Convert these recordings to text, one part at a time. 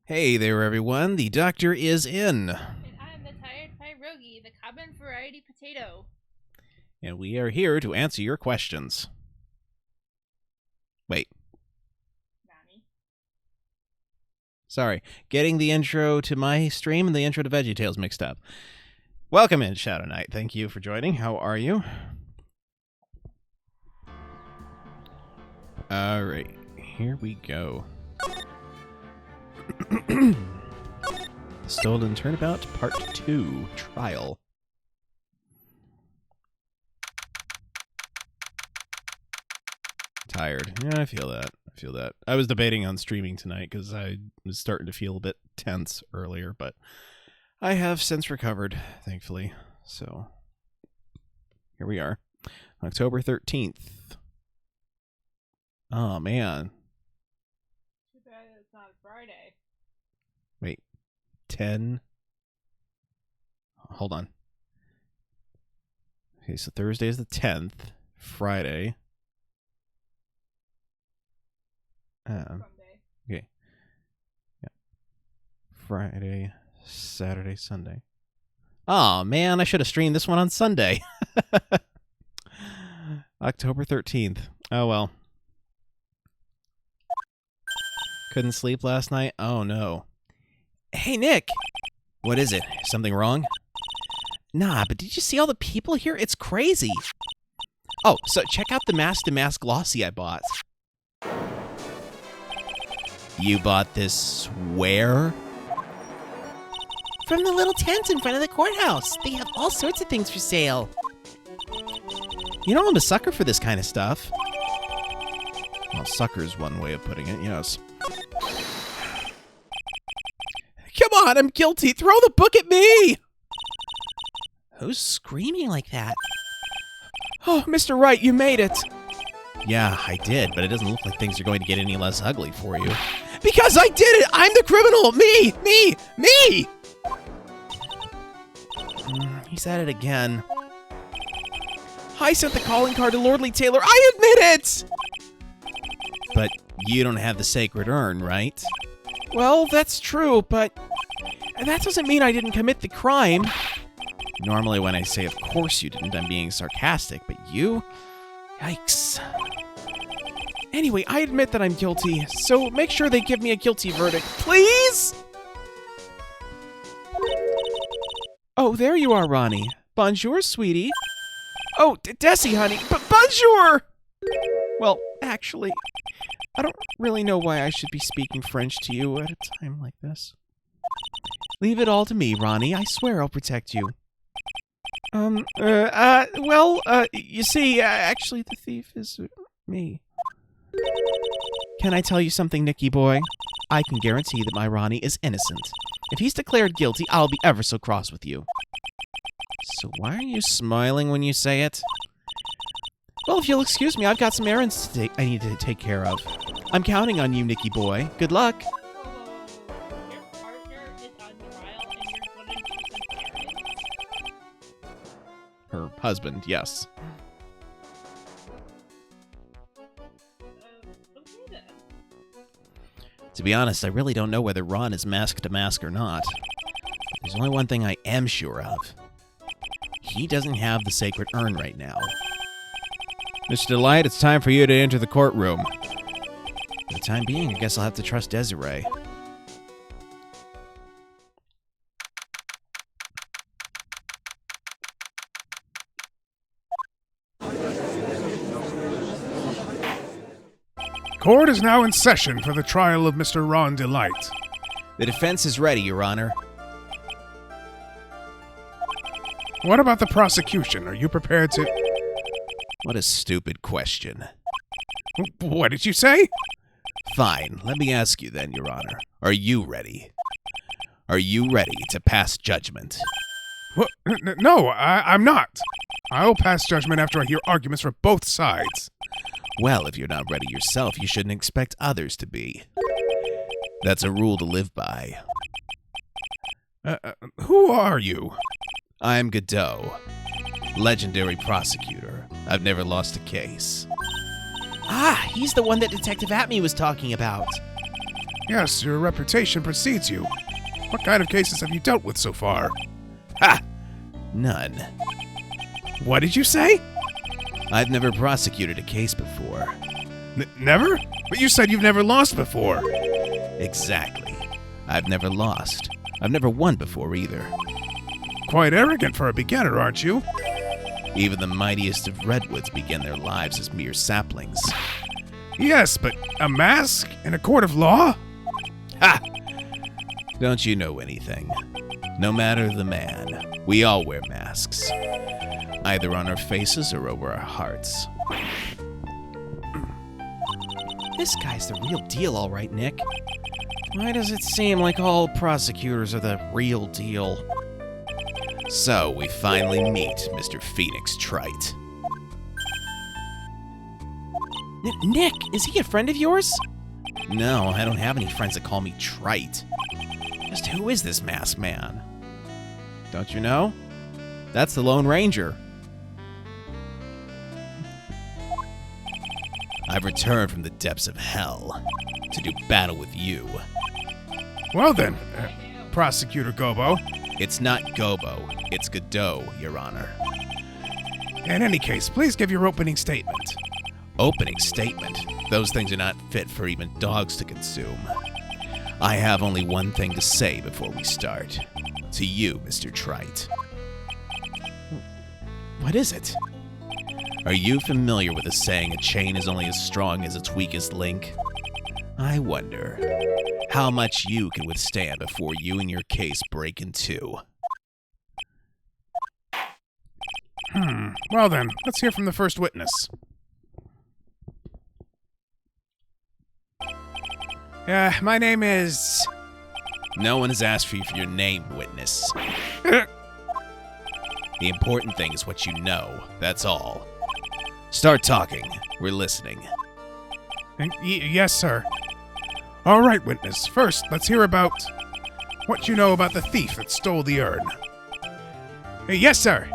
Hey there, everyone. The doctor is in. And I'm the tired pierogi, the common variety potato. And we are here to answer your questions. Wait. Nani? Sorry. Getting the intro to my stream and the intro to VeggieTales mixed up. Welcome in, Shadow Knight. Thank you for joining. How are you? Alright. Here we go. Stolen Turnabout Part 2 Trial. Tired. Yeah, I feel that. I was debating on streaming tonight because I was starting to feel a bit tense earlier, but I have since recovered, thankfully. So, here we are. October 13th. Oh, man. Too bad it's not Friday. Wait. 10. Hold on. Okay, so Thursday is the 10th. Friday. Okay. Yeah. Friday, Saturday, Sunday. Oh man, I should have streamed this one on Sunday. October 13th. Oh well. Couldn't sleep last night? Oh no. Hey Nick! What is it? Something wrong? Nah, but did you see all the people here? It's crazy. Oh, so check out the Mask to Mask Glossy I bought. You bought this where? From the little tent in front of the courthouse. They have all sorts of things for sale. You know, I'm a sucker for this kind of stuff. Well, sucker's one way of putting it, yes. Come on, I'm guilty. Throw the book at me! Who's screaming like that? Oh, Mr. Wright, you made it. Yeah, I did, but it doesn't look like things are going to get any less ugly for you. Because I did it! I'm the criminal! Me! He's at it again. I sent the calling card to Lordly Taylor. I admit it! But you don't have the sacred urn, right? Well, that's true, but that doesn't mean I didn't commit the crime. Normally when I say of course you didn't, I'm being sarcastic, but you? Yikes. Anyway, I admit that I'm guilty, so make sure they give me a guilty verdict, please? Oh, there you are, Ronnie. Bonjour, sweetie. Oh, Desi, honey. Bonjour! Well, actually, I don't really know why I should be speaking French to you at a time like this. Leave it all to me, Ronnie. I swear I'll protect you. You see, actually, the thief is me. Can I tell you something, Nicky boy? I can guarantee that my Ronnie is innocent. If he's declared guilty, I'll be ever so cross with you. So why are you smiling when you say it? Well, if you'll excuse me, I've got some errands I need to take care of. I'm counting on you, Nicky boy. Good luck. Your partner is on trial and you're going to do some errands? Her husband, yes. Okay then. To be honest, I really don't know whether Ron is mask to mask or not. There's only one thing I am sure of. He doesn't have the sacred urn right now. Mr. Delight, it's time for you to enter the courtroom. For the time being, I guess I'll have to trust Desiree. Court is now in session for the trial of Mr. Ron Delight. The defense is ready, Your Honor. What about the prosecution? Are you prepared to... What a stupid question. What did you say? Fine, let me ask you then, Your Honor. Are you ready? Are you ready to pass judgment? What? No, I'm not. I'll pass judgment after I hear arguments from both sides. Well, if you're not ready yourself, you shouldn't expect others to be. That's a rule to live by. Who are you? I'm Godot, legendary prosecutor. I've never lost a case. Ah, he's the one that Detective Atme was talking about. Yes, your reputation precedes you. What kind of cases have you dealt with so far? Ha! None. What did you say? I've never prosecuted a case before. Never? But you said you've never lost before. Exactly. I've never lost. I've never won before either. Quite arrogant for a beginner, aren't you? Even the mightiest of redwoods begin their lives as mere saplings. Yes, but a mask in a court of law? Ha! Don't you know anything? No matter the man, we all wear masks. Either on our faces or over our hearts. This guy's the real deal, all right, Nick. Why does it seem like all prosecutors are the real deal? So, we finally meet Mr. Phoenix Trite. Nick, is he a friend of yours? No, I don't have any friends that call me Trite. Just who is this masked man? Don't you know? That's the Lone Ranger. I've returned from the depths of hell to do battle with you. Well then, Prosecutor Gobo. It's not Gobo, it's Godot, Your Honor. In any case, please give your opening statement. Opening statement? Those things are not fit for even dogs to consume. I have only one thing to say before we start. To you, Mr. Trite. What is it? Are you familiar with the saying a chain is only as strong as its weakest link? I wonder how much you can withstand before you and your case break in two. Well then, let's hear from the first witness. My name is... No one has asked for you for your name, witness. The important thing is what you know, that's all. Start talking. We're listening. Yes, sir. All right, witness. First, let's hear about what you know about the thief that stole the urn. Yes, sir.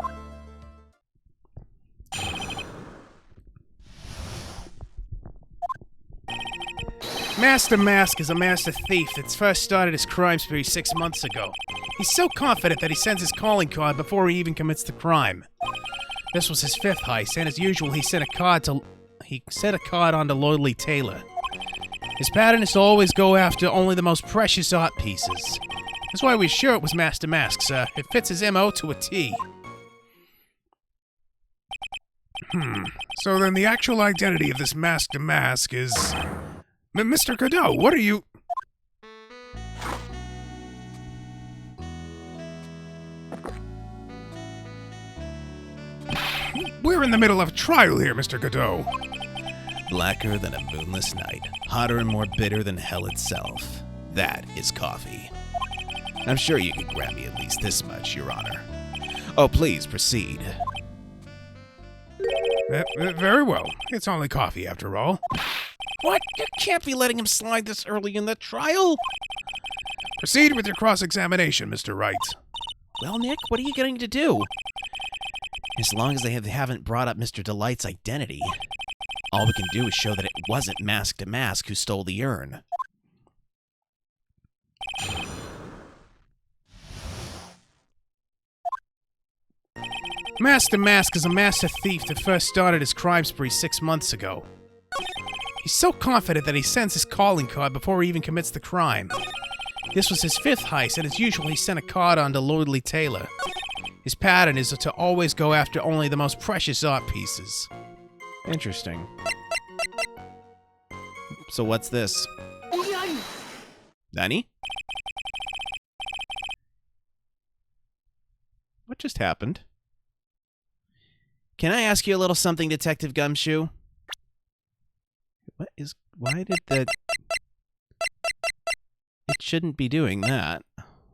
Master Mask is a master thief that's first started his crime spree 6 months ago. He's so confident that he sends his calling card before he even commits the crime. This was his 5th heist, and as usual, he sent a card to he sent a card on to Lordly Taylor. His pattern is to always go after only the most precious art pieces. That's why we're sure it was Master Mask, sir. It fits his MO to a T. So then the actual identity of this Master Mask is... Mr. Godot, what are you... We're in the middle of a trial here, Mr. Godot. Blacker than a moonless night, hotter and more bitter than hell itself. That is coffee. I'm sure you could grant me at least this much, Your Honor. Oh, please, proceed. Very well. It's only coffee, after all. What? You can't be letting him slide this early in the trial? Proceed with your cross-examination, Mr. Wright. Well, Nick, what are you going to do? As long as they haven't brought up Mr. Delight's identity, all we can do is show that it wasn't Mask Mask who stole the urn. Master Mask is a master thief that first started his crime spree 6 months ago. He's so confident that he sends his calling card before he even commits the crime. This was his 5th heist, and as usual, he sent a card on to Lordly Taylor. His pattern is to always go after only the most precious art pieces. Interesting. So what's this? Nani? What just happened? Can I ask you a little something, Detective Gumshoe? Why did the... It shouldn't be doing that.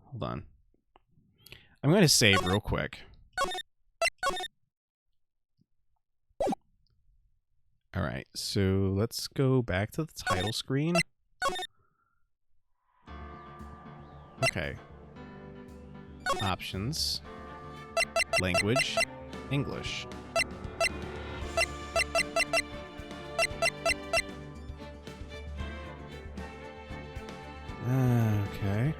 Hold on. I'm going to save real quick. Alright, so let's go back to the title screen. Okay. Options. Language. English. Okay.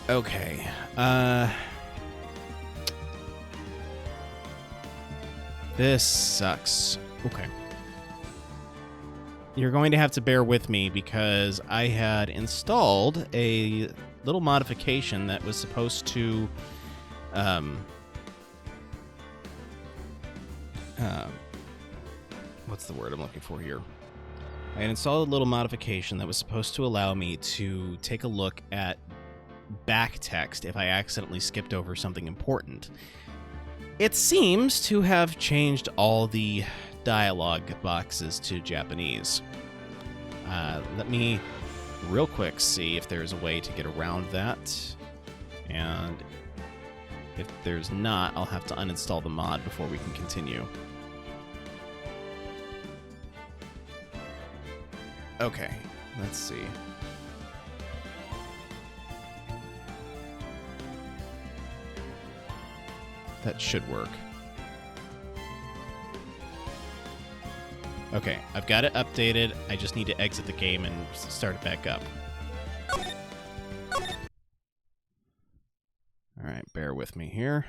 Okay. This sucks. Okay. You're going to have to bear with me because I had installed a little modification that was supposed to what's the word I'm looking for here? I had installed a little modification that was supposed to allow me to take a look at back text if I accidentally skipped over something important. It seems to have changed all the dialogue boxes to Japanese. Let me real quick see if there's a way to get around that. And if there's not, I'll have to uninstall the mod before we can continue. Okay, let's see. That should work. Okay, I've got it updated. I just need to exit the game and start it back up. Alright, bear with me here.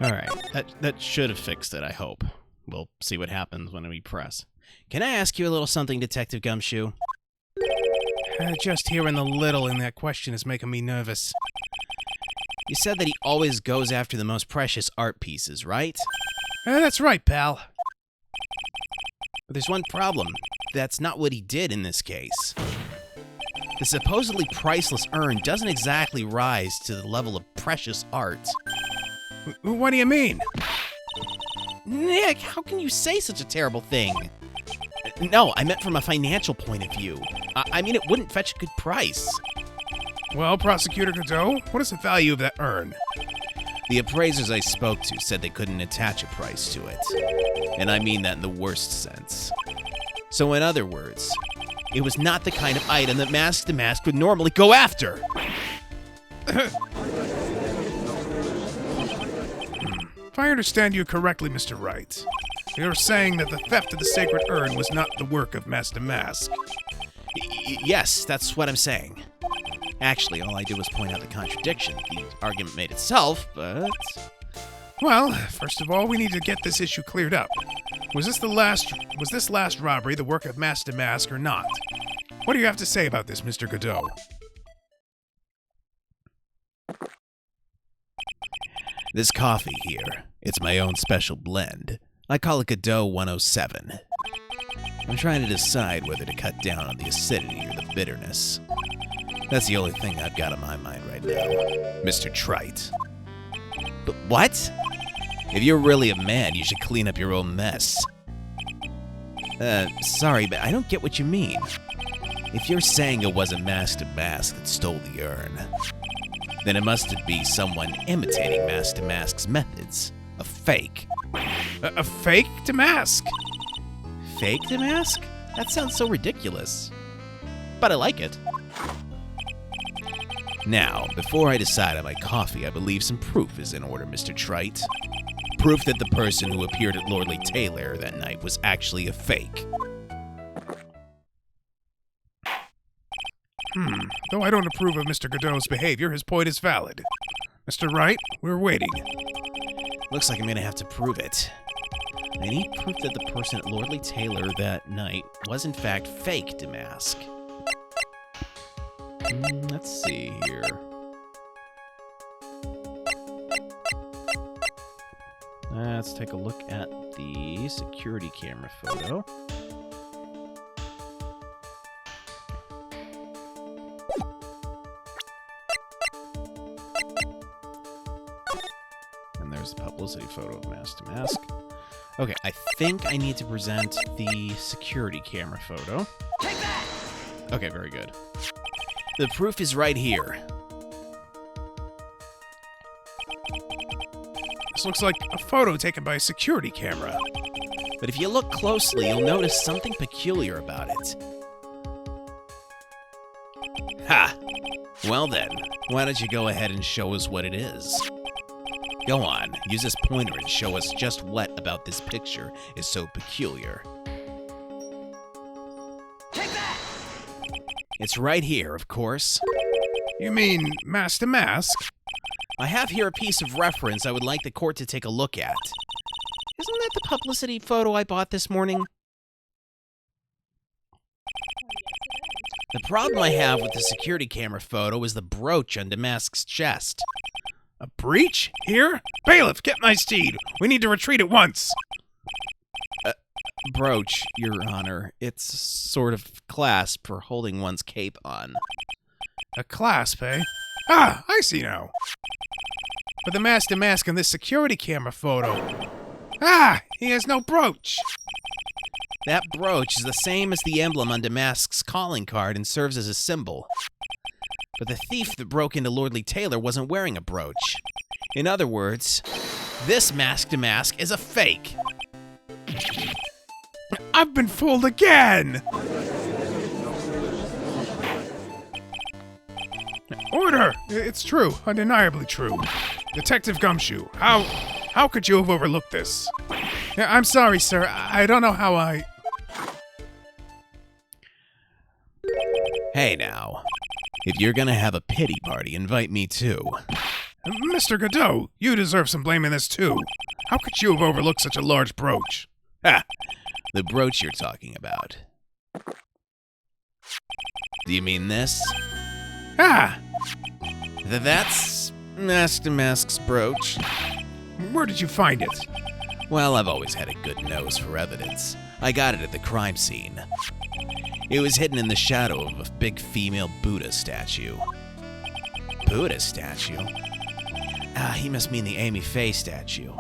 Alright, that should have fixed it, I hope. We'll see what happens when we press. Can I ask you a little something, Detective Gumshoe? Just hearing the little in that question is making me nervous. You said that he always goes after the most precious art pieces, right? That's right, pal. But there's one problem. That's not what he did in this case. The supposedly priceless urn doesn't exactly rise to the level of precious art. What do you mean? Nick, how can you say such a terrible thing? No, I meant from a financial point of view. I mean, it wouldn't fetch a good price. Well, Prosecutor Godot, what is the value of that urn? The appraisers I spoke to said they couldn't attach a price to it. And I mean that in the worst sense. So in other words, it was not the kind of item that Mask to Mask would normally go after. If I understand you correctly, Mr. Wright, you're saying that the theft of the sacred urn was not the work of Mask to Mask. Yes, that's what I'm saying. Actually, all I did was point out the contradiction. The argument made itself, but... Well, first of all, we need to get this issue cleared up. Was this last robbery the work of Mask to Mask or not? What do you have to say about this, Mr. Godot? This coffee here, it's my own special blend. I call it Godot 107. I'm trying to decide whether to cut down on the acidity or the bitterness. That's the only thing I've got on my mind right now, Mr. Trite. But what? If you're really a man, you should clean up your own mess. Sorry, but I don't get what you mean. If you're saying it wasn't Mask to Mask that stole the urn, then it must be someone imitating Mask to Mask's methods. A fake. A fake to Mask? Fake to Mask? That sounds so ridiculous. But I like it. Now, before I decide on my coffee, I believe some proof is in order, Mr. Trite. Proof that the person who appeared at Lordly Taylor that night was actually a fake. Though I don't approve of Mr. Godot's behavior, his point is valid. Mr. Wright, we're waiting. Looks like I'm gonna have to prove it. I need proof that the person at Lordly Taylor that night was in fact fake to Mask. Let's see here. Let's take a look at the security camera photo. And there's the publicity photo of Mask to Mask. Okay, I think I need to present the security camera photo. Take that! Okay, very good. The proof is right here. This looks like a photo taken by a security camera. But if you look closely, you'll notice something peculiar about it. Ha! Well then, why don't you go ahead and show us what it is? Go on, use this pointer and show us just what about this picture is so peculiar. Take that! It's right here, of course. You mean Mask to Mask? I have here a piece of reference I would like the court to take a look at. Isn't that the publicity photo I bought this morning? The problem I have with the security camera photo is the brooch on Damask's chest. A breach? Here? Bailiff, get my steed! We need to retreat at once! Brooch, Your Honor. It's sort of clasp for holding one's cape on. A clasp, eh? Ah, I see now. But the Mask to Mask in this security camera photo. Ah, he has no brooch. That brooch is the same as the emblem on Damask's calling card and serves as a symbol. But the thief that broke into Lordly Taylor wasn't wearing a brooch. In other words, this Mask to Mask is a fake. I've been fooled again! Order! It's true, undeniably true. Detective Gumshoe, how could you have overlooked this? I'm sorry, sir. I don't know how I... Hey now, if you're gonna have a pity party, invite me too. Mr. Godot, you deserve some blame in this too. How could you have overlooked such a large brooch? Ha! The brooch you're talking about. Do you mean this? Ah! That's Mask to Mask's brooch. Where did you find it? Well, I've always had a good nose for evidence. I got it at the crime scene. It was hidden in the shadow of a big female Buddha statue. Buddha statue? Ah, he must mean the Amy Faye statue.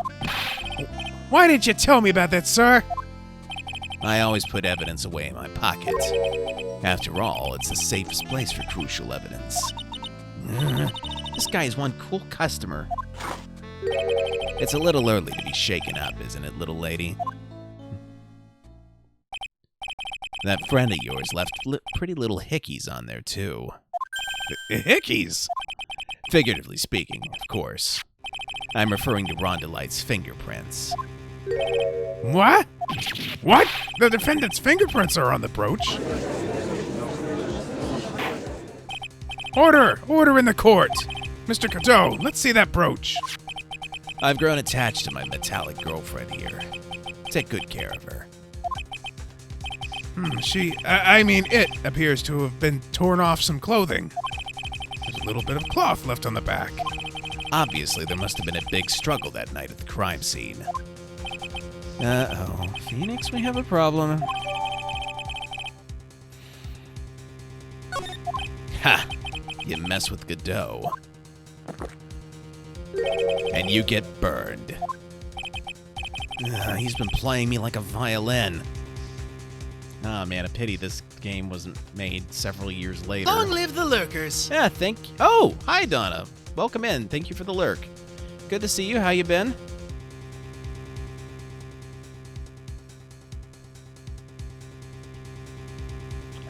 Why didn't you tell me about that, sir? I always put evidence away in my pocket. After all, it's the safest place for crucial evidence. This guy is one cool customer. It's a little early to be shaken up, isn't it, little lady? That friend of yours left pretty little hickeys on there, too. Hickeys? Figuratively speaking, of course. I'm referring to Rondelight's fingerprints. What? What? The defendant's fingerprints are on the brooch. Order! Order in the court! Mr. Cadeau, let's see that brooch. I've grown attached to my metallic girlfriend here. Take good care of her. It appears to have been torn off some clothing. There's a little bit of cloth left on the back. Obviously, there must have been a big struggle that night at the crime scene. Uh-oh. Phoenix, we have a problem. Ha! You mess with Godot. And you get burned. He's been playing me like a violin. Oh man, a pity this game wasn't made several years later. Long live the lurkers. Yeah, Oh, hi Donna. Welcome in. Thank you for the lurk. Good to see you. How you been?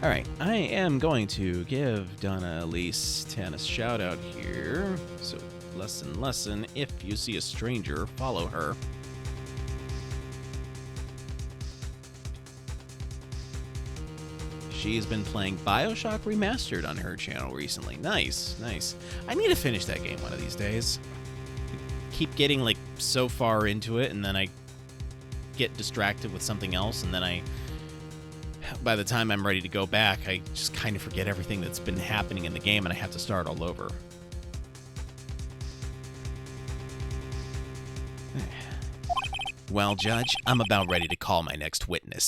Alright, I am going to give Donna Elise 10 a shout out here. So, lesson, if you see a stranger, follow her. She's been playing BioShock Remastered on her channel recently. Nice, nice. I need to finish that game one of these days. I keep getting, like, so far into it, and then I get distracted with something else, and then by the time I'm ready to go back, I just kind of forget everything that's been happening in the game, and I have to start all over. Well, Judge, I'm about ready to call my next witness.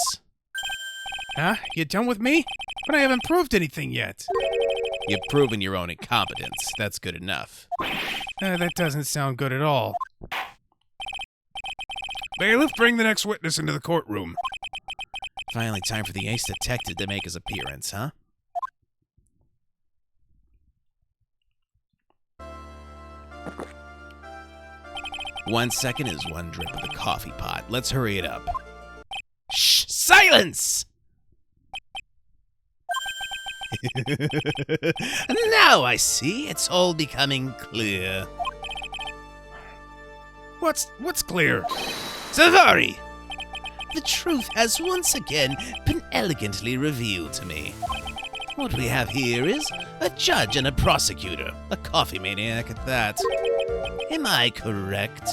Huh? You done with me? But I haven't proved anything yet. You've proven your own incompetence. That's good enough. That doesn't sound good at all. Bailiff, bring the next witness into the courtroom. Finally time for the ace detective to make his appearance, huh? One second is one drip of the coffee pot. Let's hurry it up. Shh! Silence! Now I see. It's all becoming clear. What's clear? Savari! The truth has once again been elegantly revealed to me. What we have here is a judge and a prosecutor, a coffee maniac at that. Am I correct?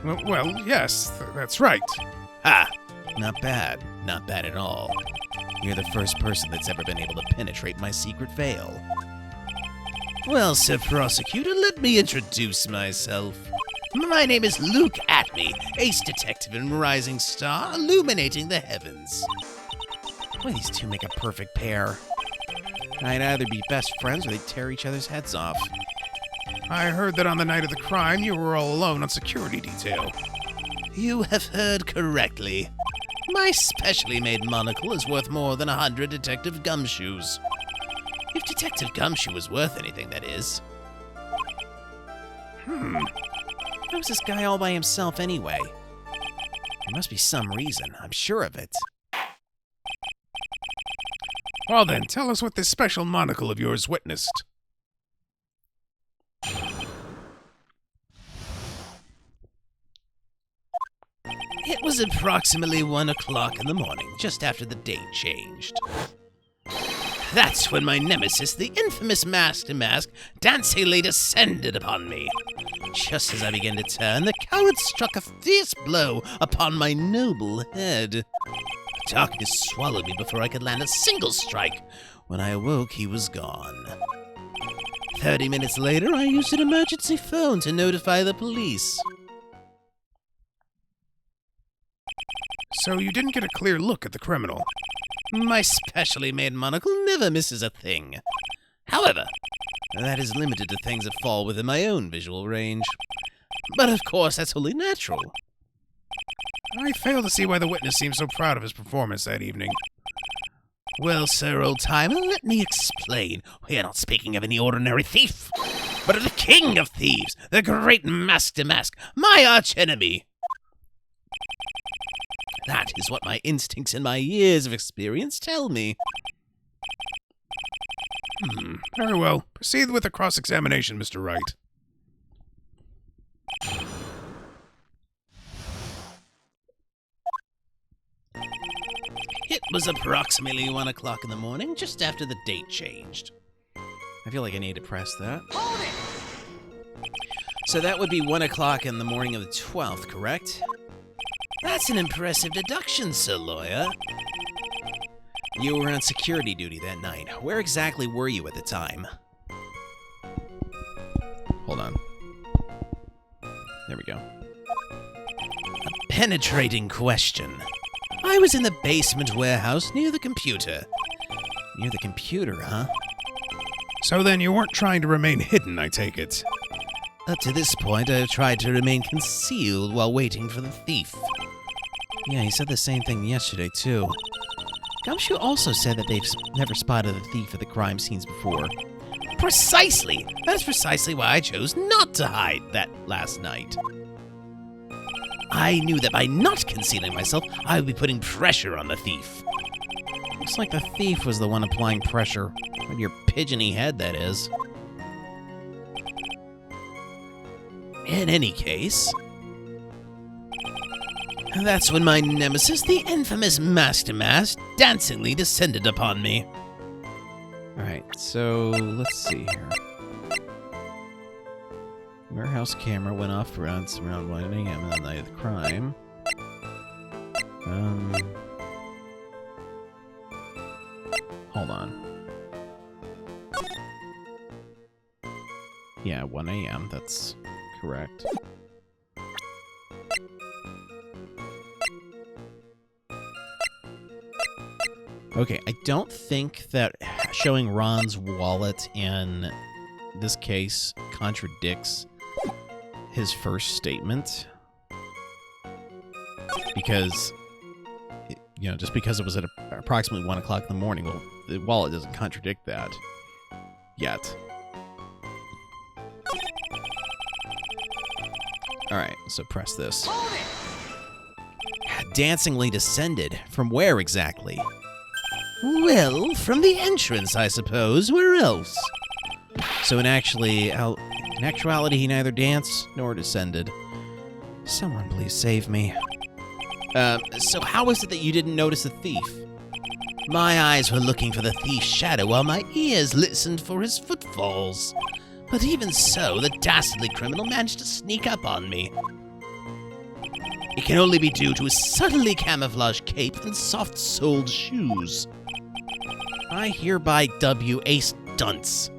Well, yes, that's right. Ha! Not bad. Not bad at all. You're the first person that's ever been able to penetrate my secret veil. Well, Sir Prosecutor, let me introduce myself. My name is Luke Atney, ace detective and rising star, illuminating the heavens. Boy, these two make a perfect pair. I'd either be best friends or they'd tear each other's heads off. I heard that on the night of the crime, you were all alone on security detail. You have heard correctly. My specially made monocle is worth more than 100 Detective Gumshoes. If Detective Gumshoe is worth anything, that is. Why was this guy all by himself anyway? There must be some reason, I'm sure of it. Well then, tell us what this special monocle of yours witnessed. It was approximately 1 o'clock in the morning, just after the date changed. That's when my nemesis, the infamous Mask-to-Mask, dancingly descended upon me. Just as I began to turn, the coward struck a fierce blow upon my noble head. Darkness swallowed me before I could land a single strike. When I awoke, he was gone. 30 minutes later, I used an emergency phone to notify the police. So you didn't get a clear look at the criminal? My specially made monocle never misses a thing. However, that is limited to things that fall within my own visual range. But of course, that's only natural. I fail to see why the witness seems so proud of his performance that evening. Well, sir, old-timer, let me explain. We are not speaking of any ordinary thief, but of the king of thieves, the great Master Mask, my archenemy. That is what my instincts and my years of experience tell me. Very well. Proceed with the cross-examination, Mr. Wright. It was approximately 1 o'clock in the morning, just after the date changed. I feel like I need to press that. So that would be 1 o'clock in the morning of the 12th, correct? That's an impressive deduction, Sir Lawyer. You were on security duty that night. Where exactly were you at the time? Hold on. There we go. A penetrating question. I was in the basement warehouse near the computer. Near the computer, huh? So then you weren't trying to remain hidden, I take it. Up to this point, I have tried to remain concealed while waiting for the thief. Yeah, he said the same thing yesterday, too. Gumshoe also said that they've never spotted a thief at the crime scenes before. Precisely! That's precisely why I chose not to hide that last night. I knew that by not concealing myself, I would be putting pressure on the thief. Looks like the thief was the one applying pressure. On your pigeony head, that is. In any case, that's when my nemesis, the infamous Master Mask, dancingly descended upon me. Alright, so let's see here. Warehouse camera went off around 1 a.m. on the night of the crime. Hold on. Yeah, 1 a.m., that's correct. Okay, I don't think that showing Ron's wallet in this case contradicts his first statement. Because, you know, just because it was at approximately 1 o'clock in the morning, well, the wallet doesn't contradict that yet. Alright, so press this. Dancingly descended. From where exactly? Well, from the entrance, I suppose. Where else? So in actuality, he neither danced nor descended. Someone please save me. So how is it that you didn't notice the thief? My eyes were looking for the thief's shadow while my ears listened for his footfalls. But even so, the dastardly criminal managed to sneak up on me. It can only be due to his subtly camouflaged cape and soft-soled shoes. I hereby dub you Ace Dunce.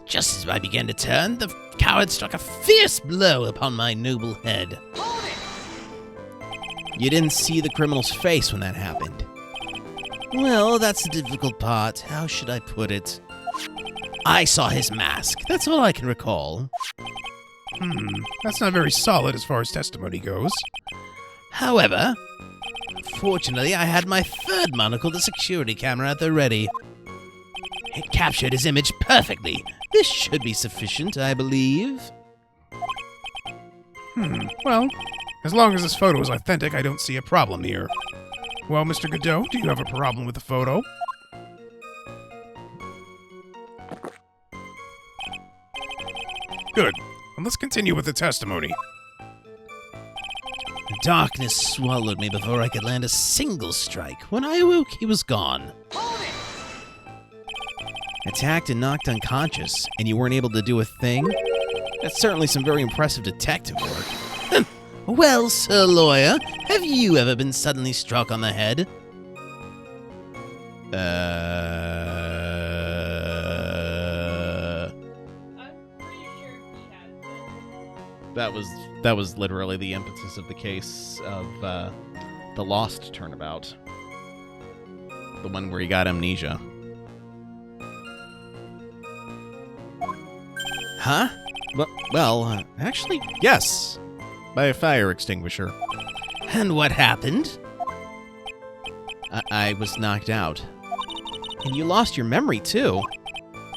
Just as I began to turn, the coward struck a fierce blow upon my noble head. You didn't see the criminal's face when that happened. Well, that's the difficult part. How should I put it? I saw his mask. That's all I can recall. That's not very solid as far as testimony goes. However, fortunately, I had my third monocle, the security camera, at the ready. It captured his image perfectly. This should be sufficient, I believe. Well, as long as this photo is authentic, I don't see a problem here. Well, Mr. Godot, do you have a problem with the photo? Good. Well, let's continue with the testimony. The darkness swallowed me before I could land a single strike. When I awoke, he was gone. Attacked and knocked unconscious, and you weren't able to do a thing? That's certainly some very impressive detective work. Well, Sir Lawyer, have you ever been suddenly struck on the head? I'm pretty sure he has it. That was literally the impetus of the case of the Lost Turnabout. The one where he got amnesia. Huh? Actually, yes. By a fire extinguisher. And what happened? I was knocked out. And you lost your memory, too.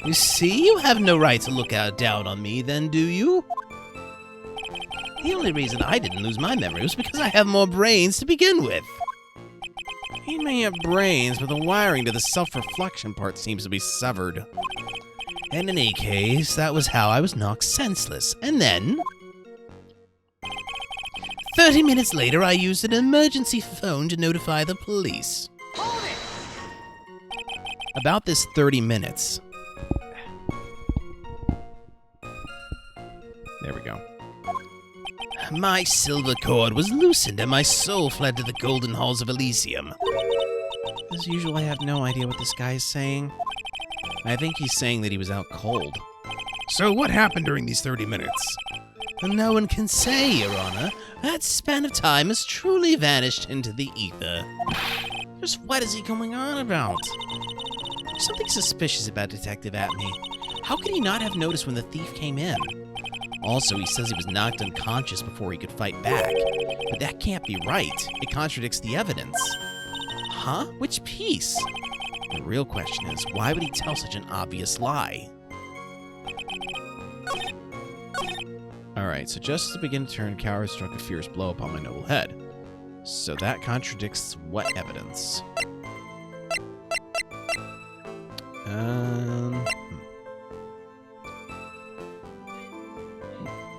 You see, you have no right to look down on me then, do you? The only reason I didn't lose my memory was because I have more brains to begin with. You may have brains, but the wiring to the self-reflection part seems to be severed. In any case, that was how I was knocked senseless. And then 30 minutes later, I used an emergency phone to notify the police. About this 30 minutes. There we go. My silver cord was loosened and my soul fled to the golden halls of Elysium. As usual, I have no idea what this guy is saying. I think he's saying that he was out cold. So what happened during these 30 minutes? No one can say, Your Honor. That span of time has truly vanished into the ether. Just what is he going on about? There's something suspicious about Detective Atme. How could he not have noticed when the thief came in? Also, he says he was knocked unconscious before he could fight back. But that can't be right. It contradicts the evidence. Huh? Which piece? The real question is, why would he tell such an obvious lie? Alright, so just as the beginning to turn, coward struck a fierce blow upon my noble head. So that contradicts what evidence?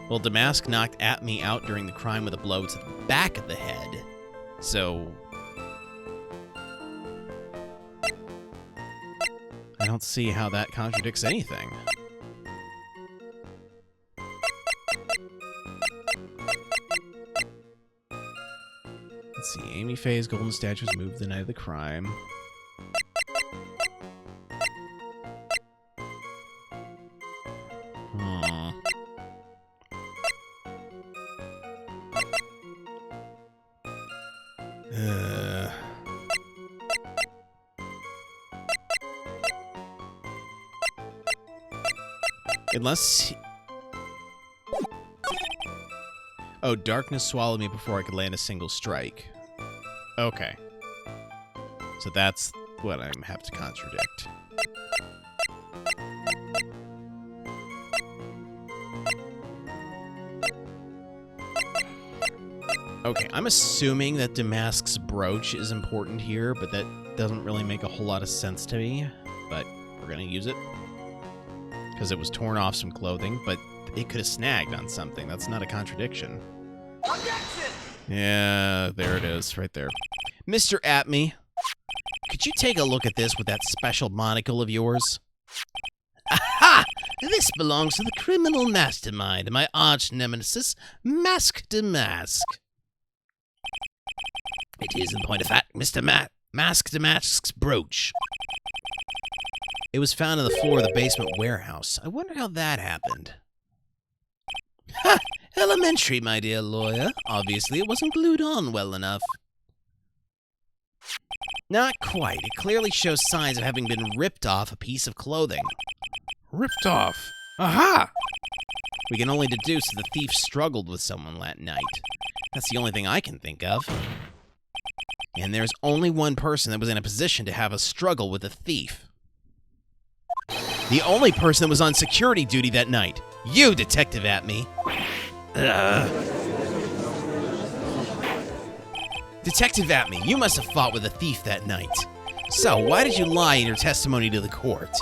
Well, Damask knocked Atme out during the crime with a blow to the back of the head. So I don't see how that contradicts anything. Let's see. Amy Faye's golden statue was moved the night of the crime. Unless... Oh, darkness swallowed me before I could land a single strike. Okay. So that's what I have to contradict. Okay, I'm assuming that Damask's brooch is important here, but that doesn't really make a whole lot of sense to me. But we're gonna use it. Because it was torn off some clothing, but it could have snagged on something. That's not a contradiction. Objection! Yeah, there it is, right there. Mr. Atme, could you take a look at this with that special monocle of yours? Aha! This belongs to the criminal mastermind, my arch nemesis, Mask Damask. It is, in point of fact, Mr. Mask Damask's brooch. It was found on the floor of the basement warehouse. I wonder how that happened. Ha! Elementary, my dear lawyer. Obviously, it wasn't glued on well enough. Not quite. It clearly shows signs of having been ripped off a piece of clothing. Ripped off? Aha! We can only deduce that the thief struggled with someone that night. That's the only thing I can think of. And there's only one person that was in a position to have a struggle with a thief. The only person that was on security duty that night. You, Detective Atme. Detective Atme, you must have fought with a thief that night. So, why did you lie in your testimony to the court?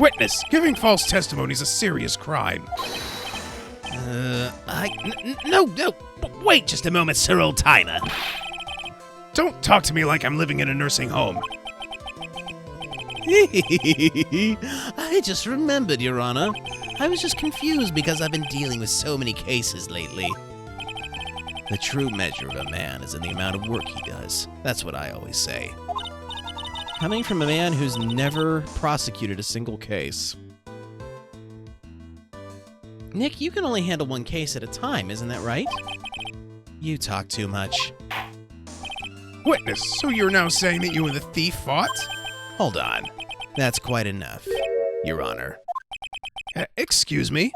Witness, giving false testimony is a serious crime. No, wait just a moment, Sir Old Timer. Don't talk to me like I'm living in a nursing home. I just remembered, Your Honor. I was just confused because I've been dealing with so many cases lately. The true measure of a man is in the amount of work he does. That's what I always say. Coming from a man who's never prosecuted a single case. Nick, you can only handle one case at a time, isn't that right? You talk too much. Witness, so you're now saying that you and the thief fought? Hold on. That's quite enough, Your Honor. Excuse me?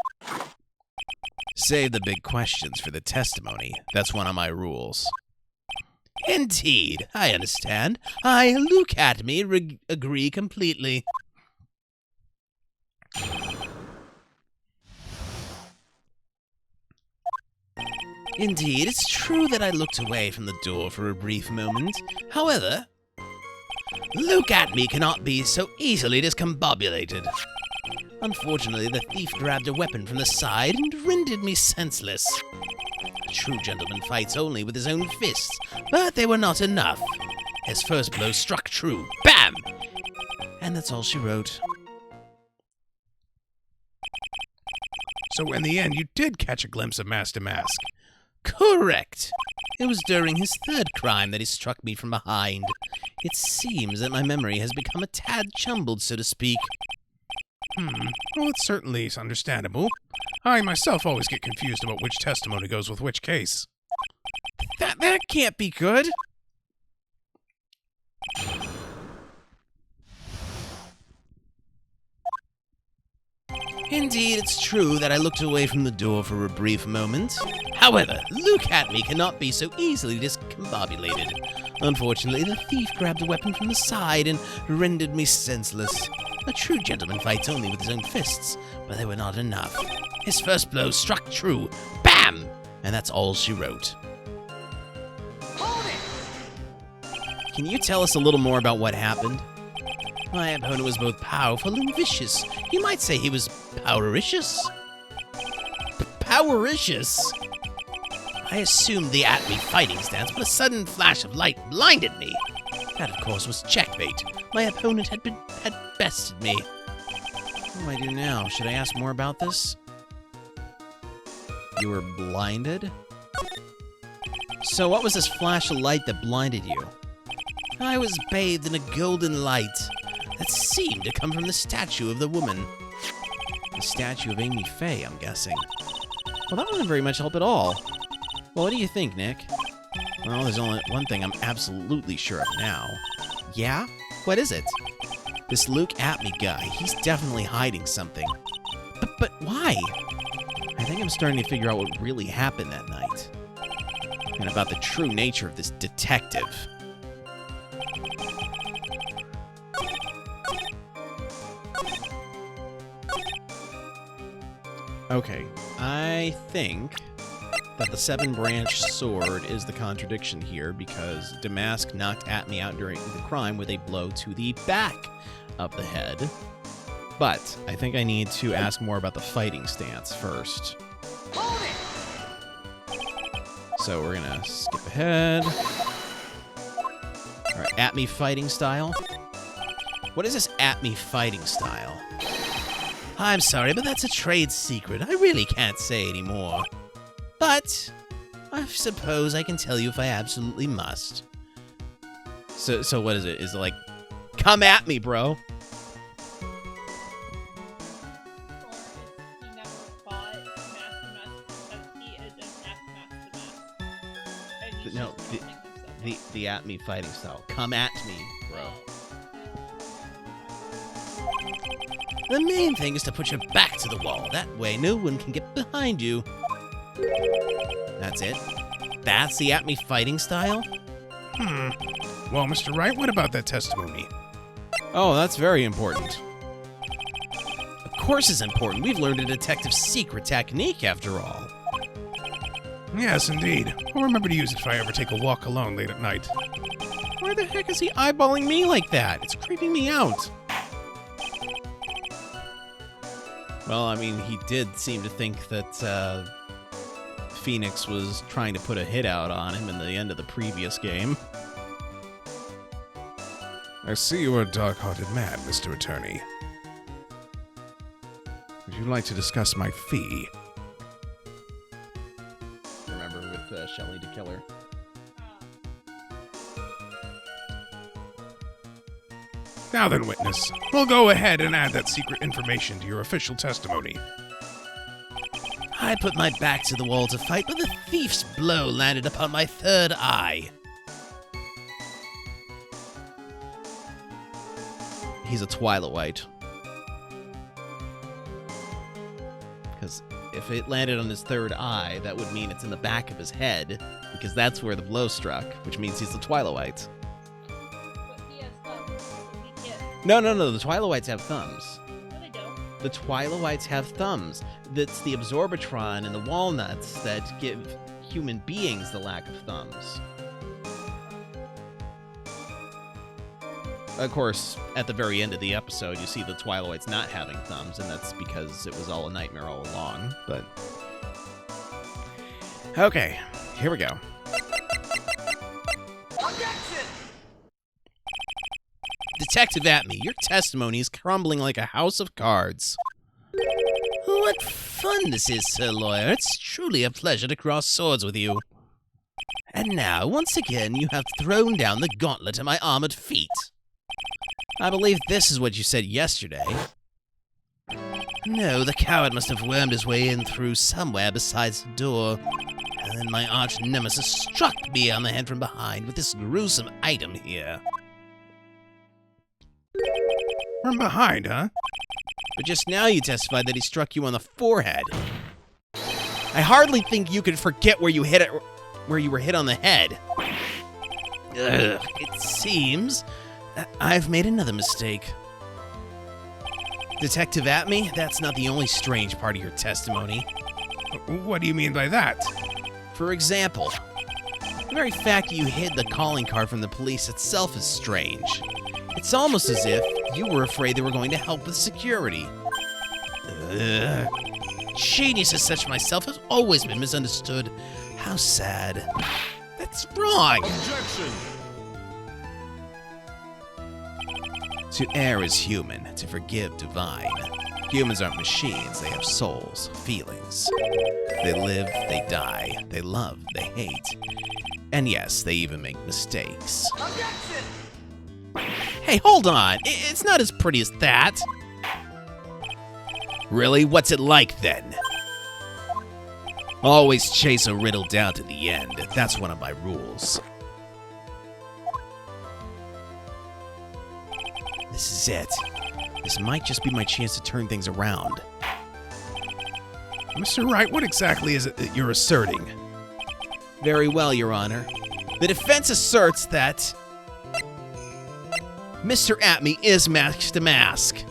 save the big questions for the testimony. That's one of my rules. Indeed, I understand. I, look at me, agree completely. Indeed, it's true that I looked away from the door for a brief moment. However, look at me cannot be so easily discombobulated. Unfortunately, the thief grabbed a weapon from the side and rendered me senseless. A true gentleman fights only with his own fists, but they were not enough. His first blow struck true. Bam! And that's all she wrote. So in the end, you did catch a glimpse of Master Mask. Correct. It was during his third crime that he struck me from behind. It seems that my memory has become a tad jumbled, so to speak. Well, it certainly is understandable. I myself always get confused about which testimony goes with which case. That can't be good. Indeed, it's true that I looked away from the door for a brief moment. However, look at me cannot be so easily discombobulated. Unfortunately, the thief grabbed a weapon from the side and rendered me senseless. A true gentleman fights only with his own fists, but they were not enough. His first blow struck true. Bam! And that's all she wrote. Can you tell us a little more about what happened? My opponent was both powerful and vicious. You might say he was powericious. Powericious? I assumed the at-me fighting stance, but a sudden flash of light blinded me. That, of course, was checkmate. My opponent had bested me. What do I do now? Should I ask more about this? You were blinded? So what was this flash of light that blinded you? I was bathed in a golden light that seemed to come from the statue of the woman. The statue of Amy Faye, I'm guessing. Well, that wasn't very much help at all. Well, what do you think, Nick? Well, there's only one thing I'm absolutely sure of now. Yeah? What is it? This Luke Atme guy, he's definitely hiding something. But why? I think I'm starting to figure out what really happened that night. And about the true nature of this detective. Okay, I think that the 7-branch sword is the contradiction here because Damask knocked Atme out during the crime with a blow to the back of the head. But I think I need to ask more about the fighting stance first. So we're gonna skip ahead. Alright, Atme fighting style. What is this Atme fighting style? I'm sorry, but that's a trade secret. I really can't say anymore. But I suppose I can tell you if I absolutely must. So what is it? Is it like, come at me, bro? He never fought Master Mask because he is an ex-Master Mask. And he's No, just calling himself the Atme fighting style. Come at me, bro. The main thing is to put your back to the wall. That way no one can get behind you. That's it? That's the Atme fighting style? Well, Mr. Wright, what about that testimony? Oh, that's very important. Of course it's important. We've learned a detective's secret technique after all. Yes, indeed. I'll remember to use it if I ever take a walk alone late at night. Why the heck is he eyeballing me like that? It's creeping me out. Well, I mean, he did seem to think that Phoenix was trying to put a hit out on him in the end of the previous game. I see you are a dark-hearted man, Mr. Attorney. Would you like to discuss my fee? Remember with Shelley the Killer? Now then, witness, we'll go ahead and add that secret information to your official testimony. I put my back to the wall to fight, but the thief's blow landed upon my third eye. He's a Twilight White. Because If it landed on his third eye, that would mean it's in the back of his head, because that's where the blow struck, which means he's the Twilight. But he has thumbs, so he can't. No, the Twilights have thumbs. No, they don't. The Twilights have thumbs. That's the Absorbatron and the walnuts that give human beings the lack of thumbs. Of course, at the very end of the episode, you see the Twilights not having thumbs, and that's because it was all a nightmare all along, but... Okay, here we go. Detective Atme, your testimony is crumbling like a house of cards. What fun this is, Sir Lawyer. It's truly a pleasure to cross swords with you. And now, once again, you have thrown down the gauntlet at my armored feet. I believe this is what you said yesterday. No, the coward must have wormed his way in through somewhere besides the door. And then my arch nemesis struck me on the head from behind with this gruesome item here. From behind, huh? But just now you testified that he struck you on the forehead. I hardly think you could forget where you were hit on the head. Ugh, it seems I've made another mistake. Detective Atme, that's not the only strange part of your testimony. What do you mean by that? For example, the very fact that you hid the calling card from the police itself is strange. It's almost as if you were afraid they were going to help with security. Geniuses such as myself have always been misunderstood. How sad. That's wrong! Objection! To err is human, to forgive divine. Humans aren't machines, they have souls, feelings. They live, they die, they love, they hate. And yes, they even make mistakes. Objection! Hey, hold on! It's not as pretty as that! Really? What's it like, then? Always chase a riddle down to the end. That's one of my rules. This is it. This might just be my chance to turn things around. Mr. Wright, what exactly is it that you're asserting? Very well, Your Honor. The defense asserts that Mr. Atme is Mask to Mask.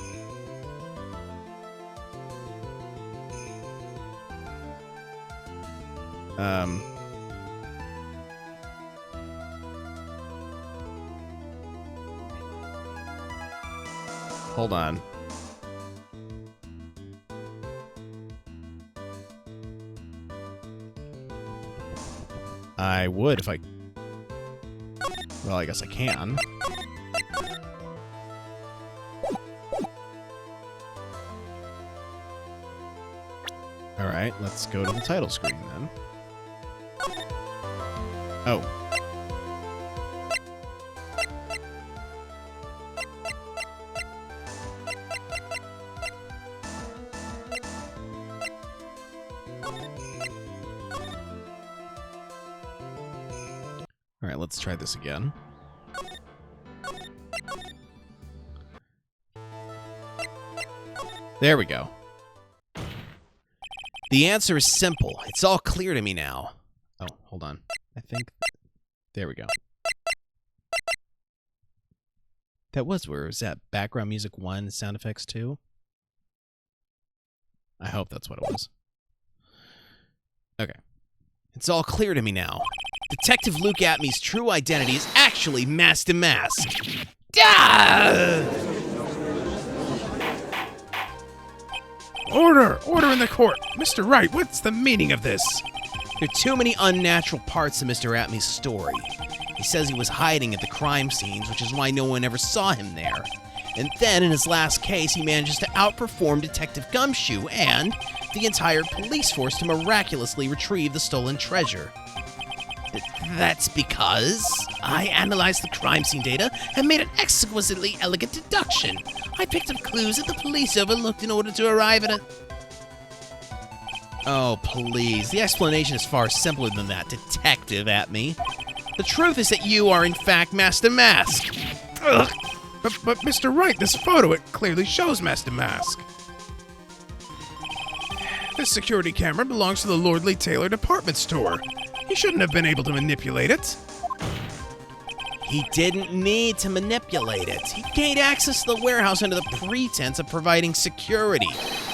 Hold on. I would if I... Well, I guess I can. Alright, let's go to the title screen then. Oh. Alright, let's try this again. There we go. The answer is simple. It's all clear to me now. Oh, hold on. I think... There we go. That was where it was at. Background music 1, sound effects 2. I hope that's what it was. Okay. It's all clear to me now. Detective Luke Atme's true identity is actually Mask to Mask. Order! Order in the court! Mr. Wright, what's the meaning of this? There are too many unnatural parts of Mr. Atme's story. He says he was hiding at the crime scenes, which is why no one ever saw him there. And then, in his last case, he manages to outperform Detective Gumshoe and the entire police force to miraculously retrieve the stolen treasure. That's because I analyzed the crime scene data and made an exquisitely elegant deduction. I picked up clues that the police overlooked in order to arrive at a... Oh, please. The explanation is far simpler than that, Detective Atme. The truth is that you are, in fact, Mask to Mask. Ugh. But Mr. Wright, this photo, it clearly shows Mask to Mask. This security camera belongs to the Lordly Taylor department store. He shouldn't have been able to manipulate it. He didn't need to manipulate it. He gained access to the warehouse under the pretense of providing security.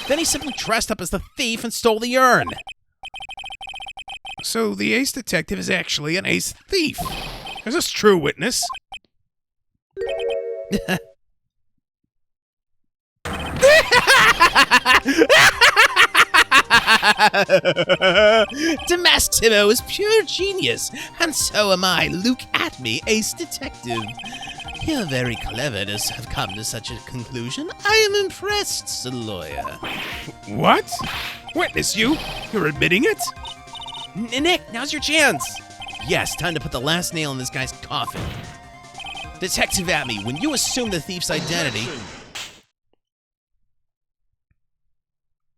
Then he simply dressed up as the thief and stole the urn. So the ace detective is actually an ace thief. Is this true, witness? Demastimo is pure genius, and so am I, Luke Atme, ace detective. You're very clever to have come to such a conclusion. I am impressed, Sir Lawyer. What? Witness, you're admitting it? Nick, now's your chance. Yes, time to put the last nail in this guy's coffin. Detective Atme, when you assume the thief's identity...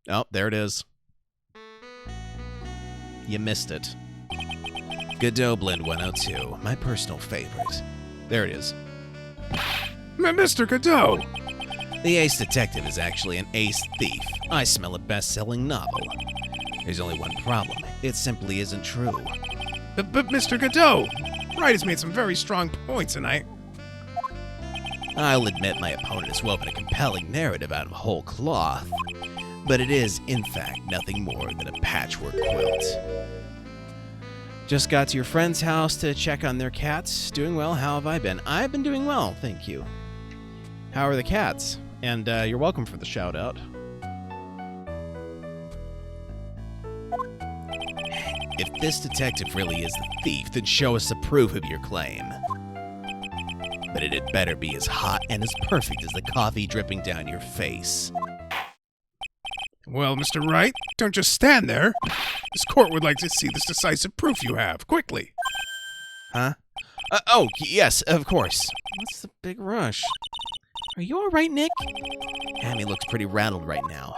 Oh, there it is. You missed it. Godot Blend 102, my personal favorite. There it is. Mr. Godot! The ace detective is actually an ace thief. I smell a best-selling novel. There's only one problem. It simply isn't true. But Mr. Godot, Wright has made some very strong points tonight. I'll admit my opponent has woven a compelling narrative out of whole cloth, but it is, in fact, nothing more than a patchwork quilt. Just got to your friend's house to check on their cats. Doing well. How have I been? I've been doing well, thank you. How are the cats? And you're welcome for the shout-out. If this detective really is the thief, then show us the proof of your claim. But it had better be as hot and as perfect as the coffee dripping down your face. Well, Mr. Wright, don't just stand there. This court would like to see this decisive proof you have, quickly. Huh? Oh, yes, of course. What's the big rush? Are you all right, Nick? Amy looks pretty rattled right now.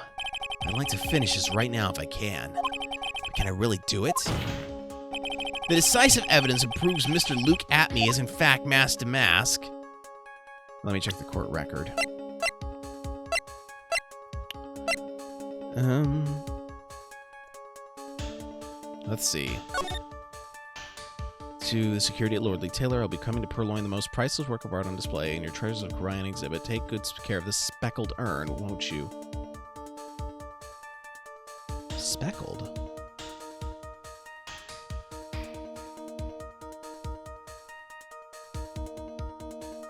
I'd like to finish this right now if I can. But can I really do it? The decisive evidence proves Mr. Luke Atme is in fact mask to mask. Let me check the court record. Let's see. To the security at Lordly Taylor, I'll be coming to purloin the most priceless work of art on display in your Treasures of Orion exhibit. Take good care of this speckled urn, won't you? Speckled?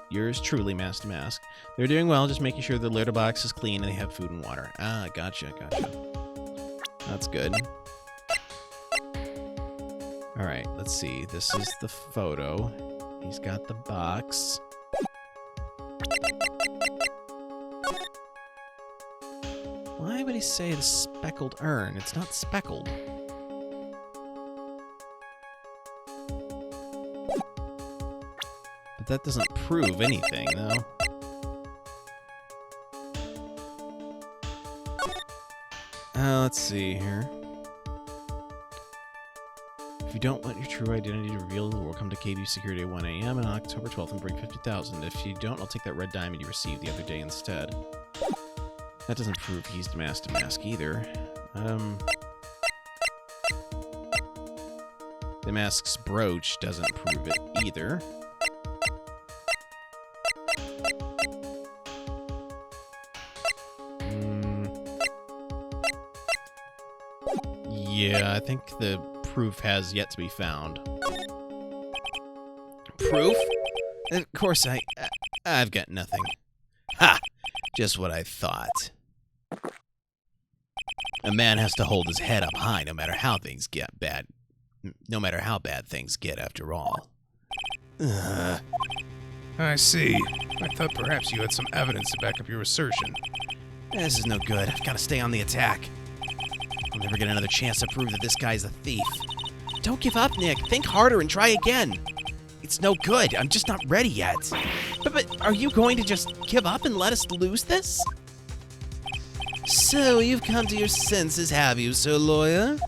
Yours truly, Mask to Mask. They're doing well, just making sure the litter box is clean and they have food and water. Ah, gotcha. That's good. Alright, let's see. This is the photo. He's got the box. Why would he say the speckled urn? It's not speckled. But that doesn't prove anything, though. Let's see here. If you don't want your true identity revealed, we'll come to KV Security at 1 a.m. on October 12th and bring 50,000. If you don't, I'll take that red diamond you received the other day instead. That doesn't prove he's mask to mask either. The mask's brooch doesn't prove it either. Yeah, I think the proof has yet to be found. Proof? Of course I've got nothing. Ha! Just what I thought. A man has to hold his head up high no matter how things get bad. No matter how bad things get, after all. I see. I thought perhaps you had some evidence to back up your assertion. This is no good. I've got to stay on the attack. I'll never get another chance to prove that this guy's a thief. Don't give up, Nick. Think harder and try again. It's no good. I'm just not ready yet. But are you going to just give up and let us lose this? So, you've come to your senses, have you, Sir Lawyer?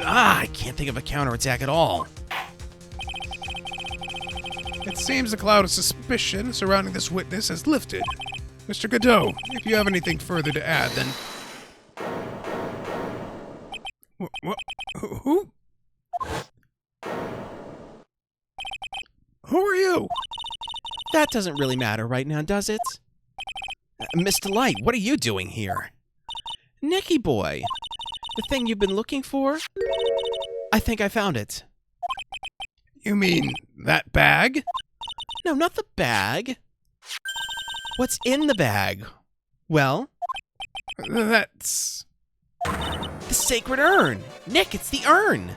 I can't think of a counterattack at all. It seems the cloud of suspicion surrounding this witness has lifted. Mr. Godot, if you have anything further to add, then... Who? Who are you? That doesn't really matter right now, does it? Mr. Light, what are you doing here? Nicky boy, the thing you've been looking for? I think I found it. You mean that bag? No, not the bag. What's in the bag? Well, That's... the sacred urn. Nick, it's the urn.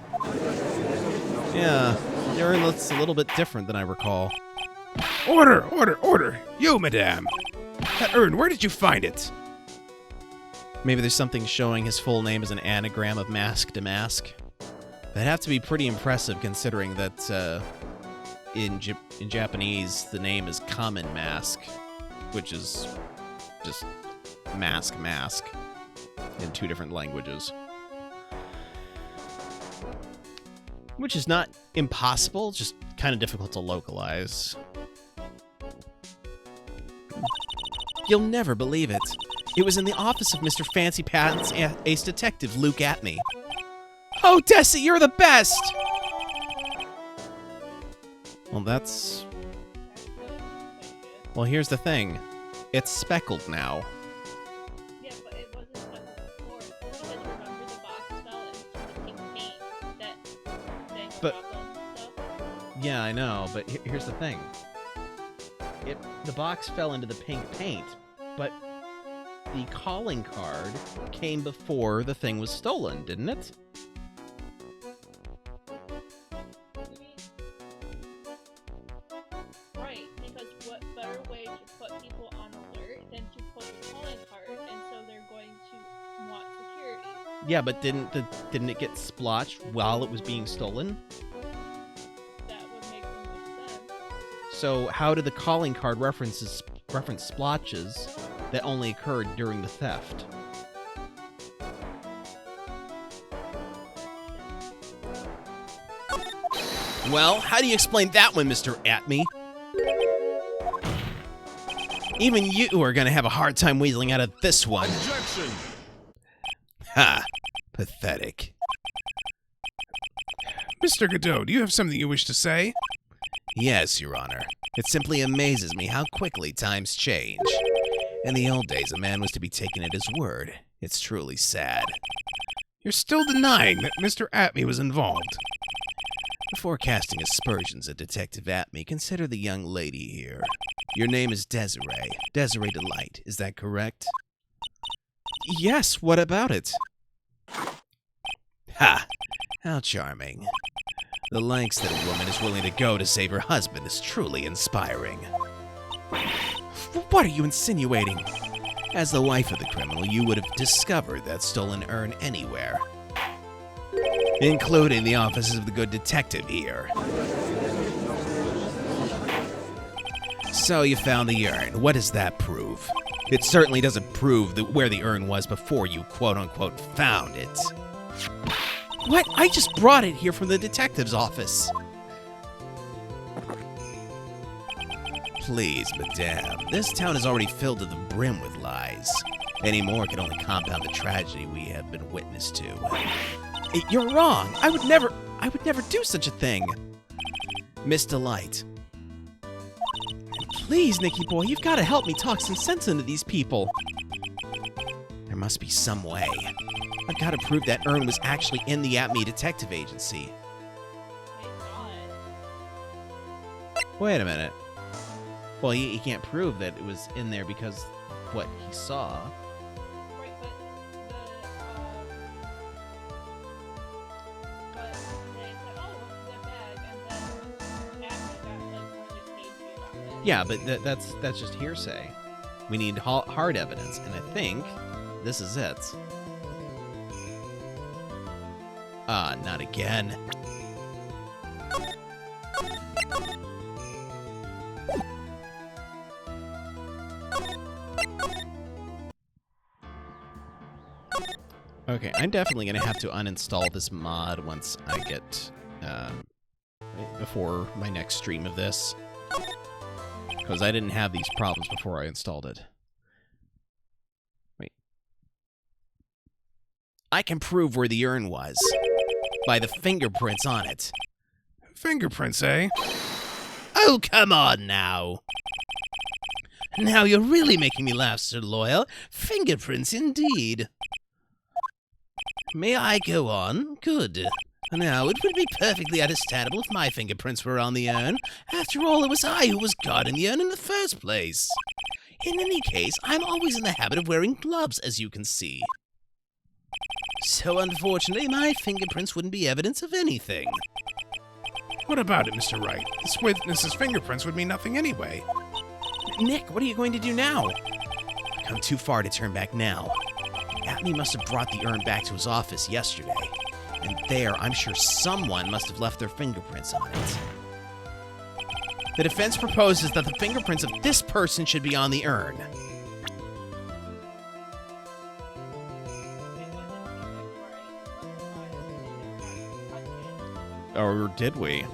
Yeah, the urn looks a little bit different than I recall. Order! You, madame! That urn, where did you find it? Maybe there's something showing his full name as an anagram of mask to mask. That'd have to be pretty impressive considering that in Japanese the name is common mask, which is just mask in two different languages. Which is not impossible, just kind of difficult to localize. You'll never believe it. It was in the office of Mr. Fancy Pants Ace Detective Luke Atme. Oh, Desi, you're the best! Well, that's... Well, here's the thing. It's speckled now. Yeah, but it wasn't speckled before. Because remember the box fell into the pink paint that they But- dropped on stuff? Yeah, I know, but here's the thing. The box fell into the pink paint, but the calling card came before the thing was stolen, didn't it? Right, because what better way to put people on alert than to put the calling card, and so they're going to want security. Yeah, but didn't it get splotched while it was being stolen? That would make the most sense. So how did the calling card reference splotches that only occurred during the theft? Well, how do you explain that one, Mr. Atme? Even you are going to have a hard time weaseling out of this one. Objection! Ha! Pathetic. Mr. Godot, do you have something you wish to say? Yes, Your Honor. It simply amazes me how quickly times change. In the old days, a man was to be taken at his word. It's truly sad. You're still denying that Mr. Atme was involved. Before casting aspersions at Detective Atme, consider the young lady here. Your name is Desiree. Desiree Delight, is that correct? Yes, what about it? Ha! How charming. The lengths that a woman is willing to go to save her husband is truly inspiring. What are you insinuating? As the wife of the criminal, you would have discovered that stolen urn anywhere, including the offices of the good detective here. So you found the urn. What does that prove? It certainly doesn't prove where the urn was before you quote-unquote Found it. What? I just brought it here from the detective's office. Please, madame, this town is already filled to the brim with lies. Any more can only compound the tragedy we have been witness to. You're wrong. I would never do such a thing. Miss Delight, Please, Nicky boy, you've got to help me talk some sense into these people. there must be some way. I've got to prove that urn was actually in the Atme Detective Agency. Thank God. Wait a minute. Well, he can't prove that it was in there because what he saw. Right, but they said, oh, what's in the bag? And then after got like really cagey about it. Yeah, but that's just hearsay. We need hard evidence, and I think this is it. Ah, not again. Okay, I'm definitely gonna have to uninstall this mod once I get before my next stream of this, because I didn't have these problems before I installed it. I can prove where the urn was by the fingerprints on it. Fingerprints, eh? Oh, come on now. Now you're really making me laugh, Sir Loyal. Fingerprints indeed. May I go on? Good. Now, it would be perfectly understandable if my fingerprints were on the urn. After all, it was I who was guarding the urn in the first place. In any case, I'm always in the habit of wearing gloves, as you can see. So, unfortunately, my fingerprints wouldn't be evidence of anything. What about it, Mr. Wright? This witness's fingerprints would mean nothing anyway. Nick, what are you going to do now? I've come too far to turn back now. Atme must have brought the urn back to his office yesterday. And there, I'm sure someone must have left their fingerprints on it. The defense proposes that the fingerprints of this person should be on the urn. Or did we?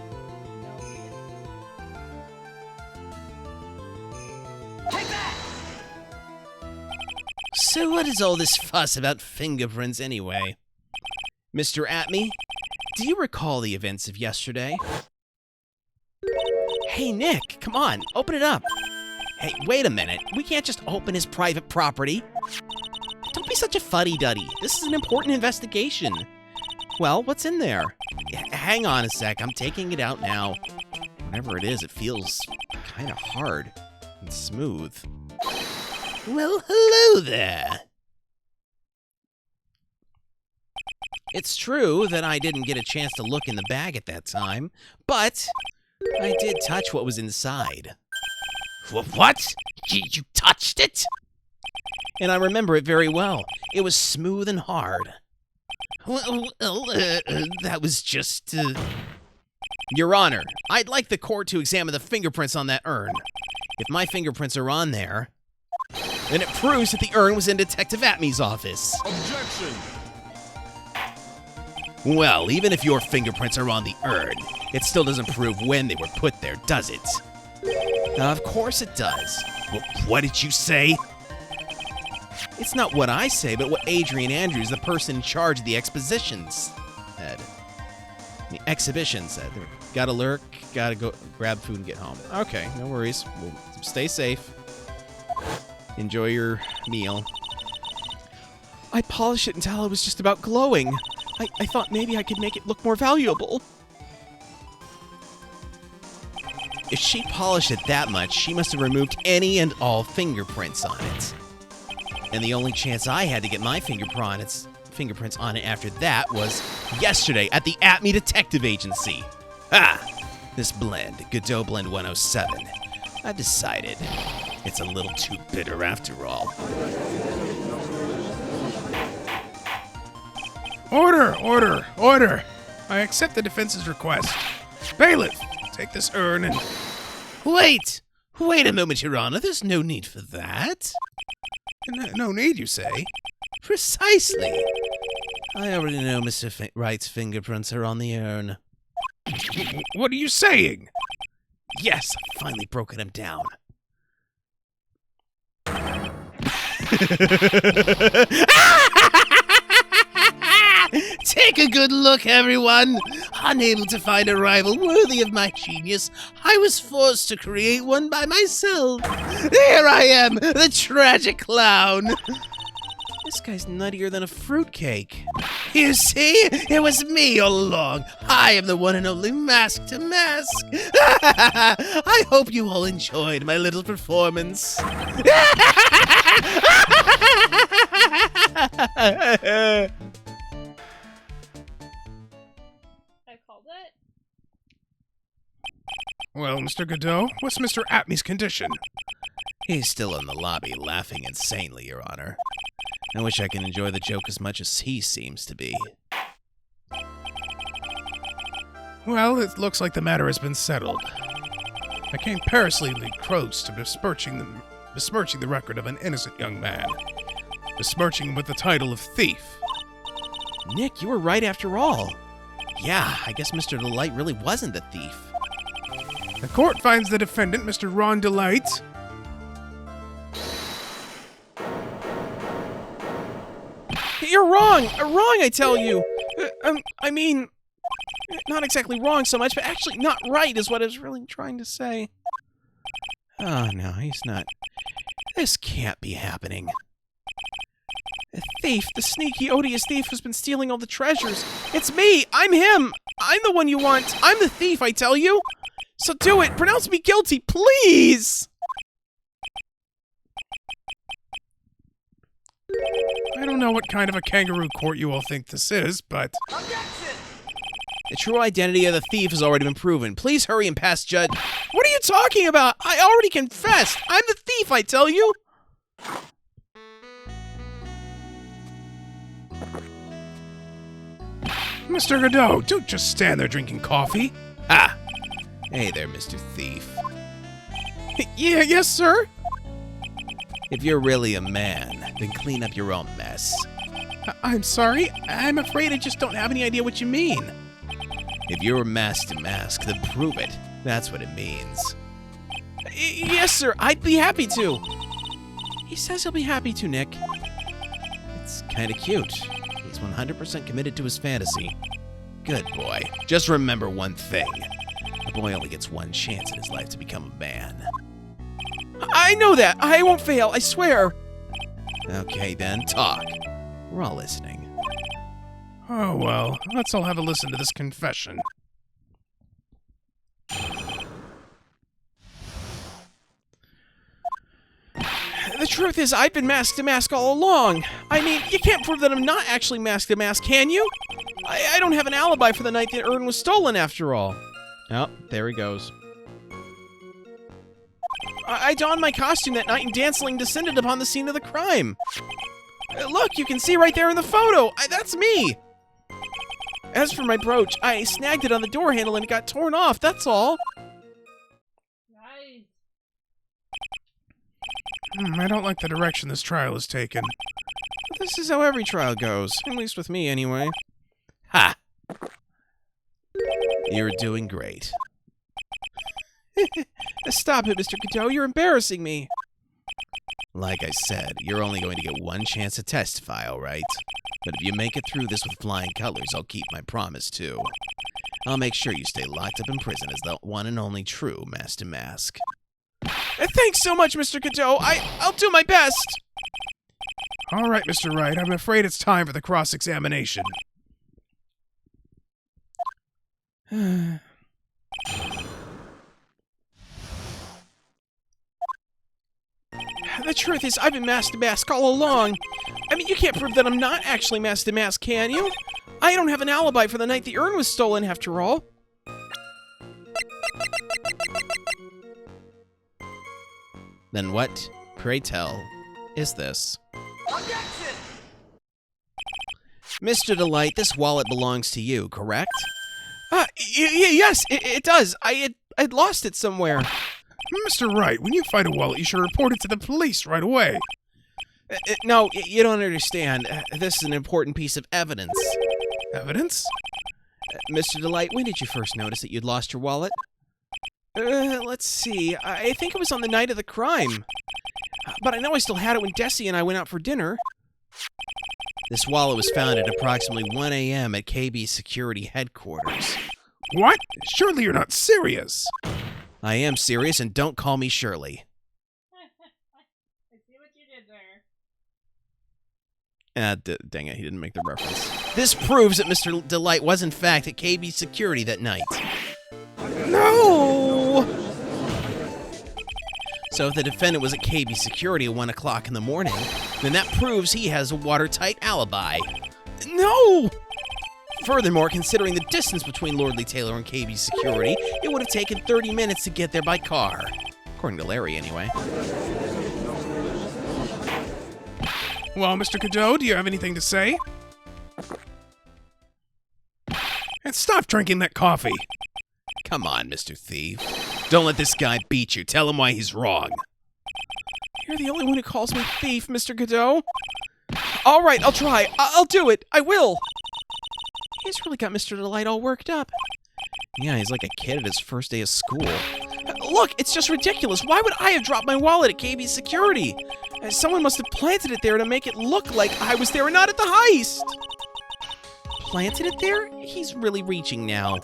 So what is all this fuss about fingerprints anyway? Mr. Atme, do you recall the events of yesterday? Hey, Nick, come on, open it up. Hey, wait a minute. We can't just open his private property. Don't be such a fuddy-duddy. This is an important investigation. Well, what's in there? Hang on a sec. I'm taking it out now. Whatever it is, it feels kind of hard and smooth. Well, hello there. It's true that I didn't get a chance to look in the bag at that time, but I did touch what was inside. What? You touched it? And I remember it very well. It was smooth and hard. Well, that was just... Your Honor, I'd like the court to examine the fingerprints on that urn. If my fingerprints are on there, then it proves that the urn was in Detective Atme's office. Objection! Well, even if your fingerprints are on the urn, it still doesn't prove when they were put there, does it? Of course it does. What did you say? It's not what I say, but what Adrian Andrews, the person in charge of the expositions, said. The exhibition said. Gotta lurk, gotta go grab food and get home. Okay, no worries. We'll stay safe. Enjoy your meal. I polished it until it was just about glowing. I thought maybe I could make it look more valuable. If she polished it that much, she must have removed any and all fingerprints on it. And the only chance I had to get my fingerprints on it after that was yesterday at the Atme Detective Agency. This blend, Godot Blend 107. I've decided it's a little too bitter after all. Order! Order! Order! I accept the defense's request. Bailiff, take this urn and... Wait a moment, Your Honor. There's no need for that. No need, you say? Precisely. I already know Mr. Wright's fingerprints are on the urn. What are you saying? Yes, I finally broken him down. Take a good look, everyone. Unable to find a rival worthy of my genius, I was forced to create one by myself. Here I am, the tragic clown. This guy's nuttier than a fruitcake. You see, it was me all along. I am the one and only Mask to Mask. I hope you all enjoyed my little performance. I called it. Well, Mr. Godot, what's Mr. Atme's condition? He's still in the lobby laughing insanely, Your Honor. I wish I could enjoy the joke as much as he seems to be. Well, it looks like the matter has been settled. I came perilously close to besmirching the record of an innocent young man. Besmirching him with the title of thief. Nick, you were right after all. Yeah, I guess Mr. Delight really wasn't the thief. The court finds the defendant, Mr. Ron Delight... Your You're wrong! Wrong, I tell you! I mean, not exactly wrong so much, but actually not right is what I was really trying to say. Oh, no, he's not. This can't be happening. The thief, the sneaky, odious thief who's been stealing all the treasures. It's me! I'm him! I'm the one you want! I'm the thief, I tell you! So do it! Pronounce me guilty, please! I don't know what kind of a kangaroo court you all think this is, but... Objection! The true identity of the thief has already been proven. Please hurry and pass judge. What are you talking about? I already confessed! I'm the thief, I tell you! Mr. Godot, don't just stand there drinking coffee. Ah! Hey there, Mr. Thief. Yeah, yes, sir? If you're really a man, then clean up your own mess. I'm sorry. I'm afraid I just don't have any idea what you mean. If you're mask to mask, then prove it. That's what it means. Yes, sir. I'd be happy to. He says he'll be happy to, Nick. It's kind of cute. He's 100% committed to his fantasy. Good boy. Just remember one thing. A boy only gets one chance in his life to become a man. I know that. I won't fail. I swear. Okay, then. Talk. We're all listening. Oh, well. Let's all have a listen to this confession. The truth is, I've been mask to mask all along. I mean, you can't prove that I'm not actually mask to mask, can you? I don't have an alibi for the night the urn was stolen, after all. Oh, there he goes. I donned my costume that night and dancing descended upon the scene of the crime. Look, you can see right there in the photo. That's me. As for my brooch, I snagged it on the door handle and it got torn off, that's all. Nice. I don't like the direction this trial has taken. This is how every trial goes, at least with me anyway. Ha! You're doing great. Stop it, Mr. Godot, you're embarrassing me. Like I said, you're only going to get one chance to testify, all right? But if you make it through this with flying colors, I'll keep my promise, too. I'll make sure you stay locked up in prison as the one and only true mask to mask. Thanks so much, Mr. Godot. I'll do my best. All right, Mr. Wright, I'm afraid it's time for the cross-examination. The truth is, I've been mask to mask all along. I mean, you can't prove that I'm not actually mask to mask, can you? I don't have an alibi for the night the urn was stolen, after all. Then what, pray tell, is this? Objection! Mr. Delight, this wallet belongs to you, correct? Yes, it does. I'd lost it somewhere. Mr. Wright, when you find a wallet, you should report it to the police right away. No, you don't understand. This is an important piece of evidence. Evidence? Mr. Delight, when did you first notice that you'd lost your wallet? Let's see. I think it was on the night of the crime. But I know I still had it when Desi and I went out for dinner. This wallet was found at approximately 1 a.m. at KB Security Headquarters. What? Surely you're not serious. I am serious, and don't call me Shirley. I see what you did there. Dang it, he didn't make the reference. This proves that Mr. Delight was in fact at KB Security that night. No! So if the defendant was at KB Security at 1 o'clock in the morning, then that proves he has a watertight alibi. No! Furthermore, considering the distance between Lordly Taylor and KB Security, it would have taken 30 minutes to get there by car. According to Larry, anyway. Well, Mr. Godot, do you have anything to say? And stop drinking that coffee. Come on, Mr. Thief. Don't let this guy beat you. Tell him why he's wrong. You're the only one who calls me thief, Mr. Godot. All right, I'll try. I'll do it. I will. He's really got Mr. Delight all worked up. Yeah, he's like a kid at his first day of school. Look, it's just ridiculous. Why would I have dropped my wallet at KB Security? Someone must have planted it there to make it look like I was there and not at the heist. Planted it there? He's really reaching now.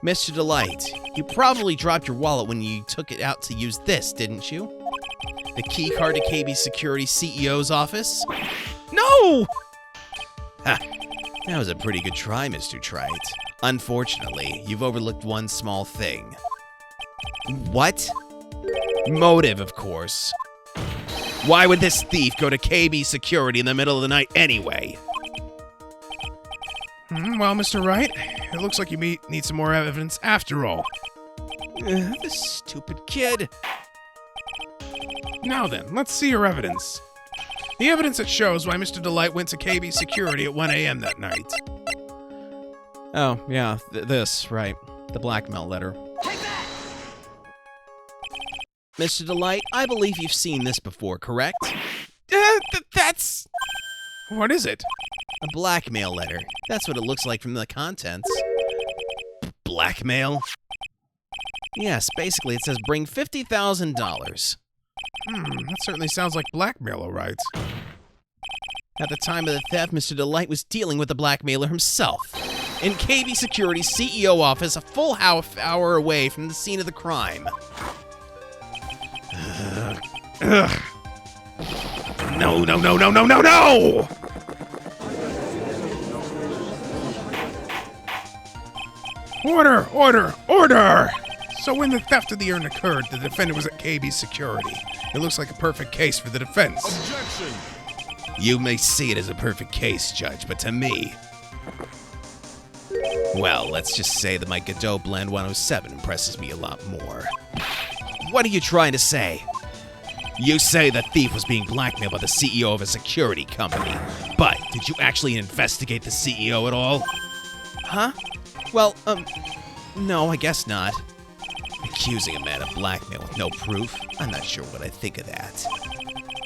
Mr. Delight, you probably dropped your wallet when you took it out to use this, didn't you? The key card to KB Security CEO's office? No! Ha! That was a pretty good try, Mr. Trite. Unfortunately, you've overlooked one small thing. What? Motive, of course. Why would this thief go to KB Security in the middle of the night anyway? Well, Mr. Wright, it looks like you need some more evidence after all. This stupid kid. Now then, let's see your evidence. The evidence that shows why Mr. Delight went to KB Security at 1 a.m. that night. Oh, yeah, this, right. The blackmail letter. Take that! Mr. Delight, I believe you've seen this before, correct? That's... What is it? A blackmail letter. That's what it looks like from the contents. Blackmail? Yes, basically it says bring $50,000. That certainly sounds like blackmail, all right. At the time of the theft, Mr. Delight was dealing with the blackmailer himself. In KB Security's CEO office, a full half hour away from the scene of the crime. No, no, no, no, no, no, no! Order, order, order! So when the theft of the urn occurred, the defendant was at KB Security. It looks like a perfect case for the defense. Objection! You may see it as a perfect case, Judge, but to me... Well, let's just say that my Godot Blend 107 impresses me a lot more. What are you trying to say? You say the thief was being blackmailed by the CEO of a security company, but did you actually investigate the CEO at all? Huh? Well, no, I guess not. Accusing a man of blackmail with no proof? I'm not sure what I think of that.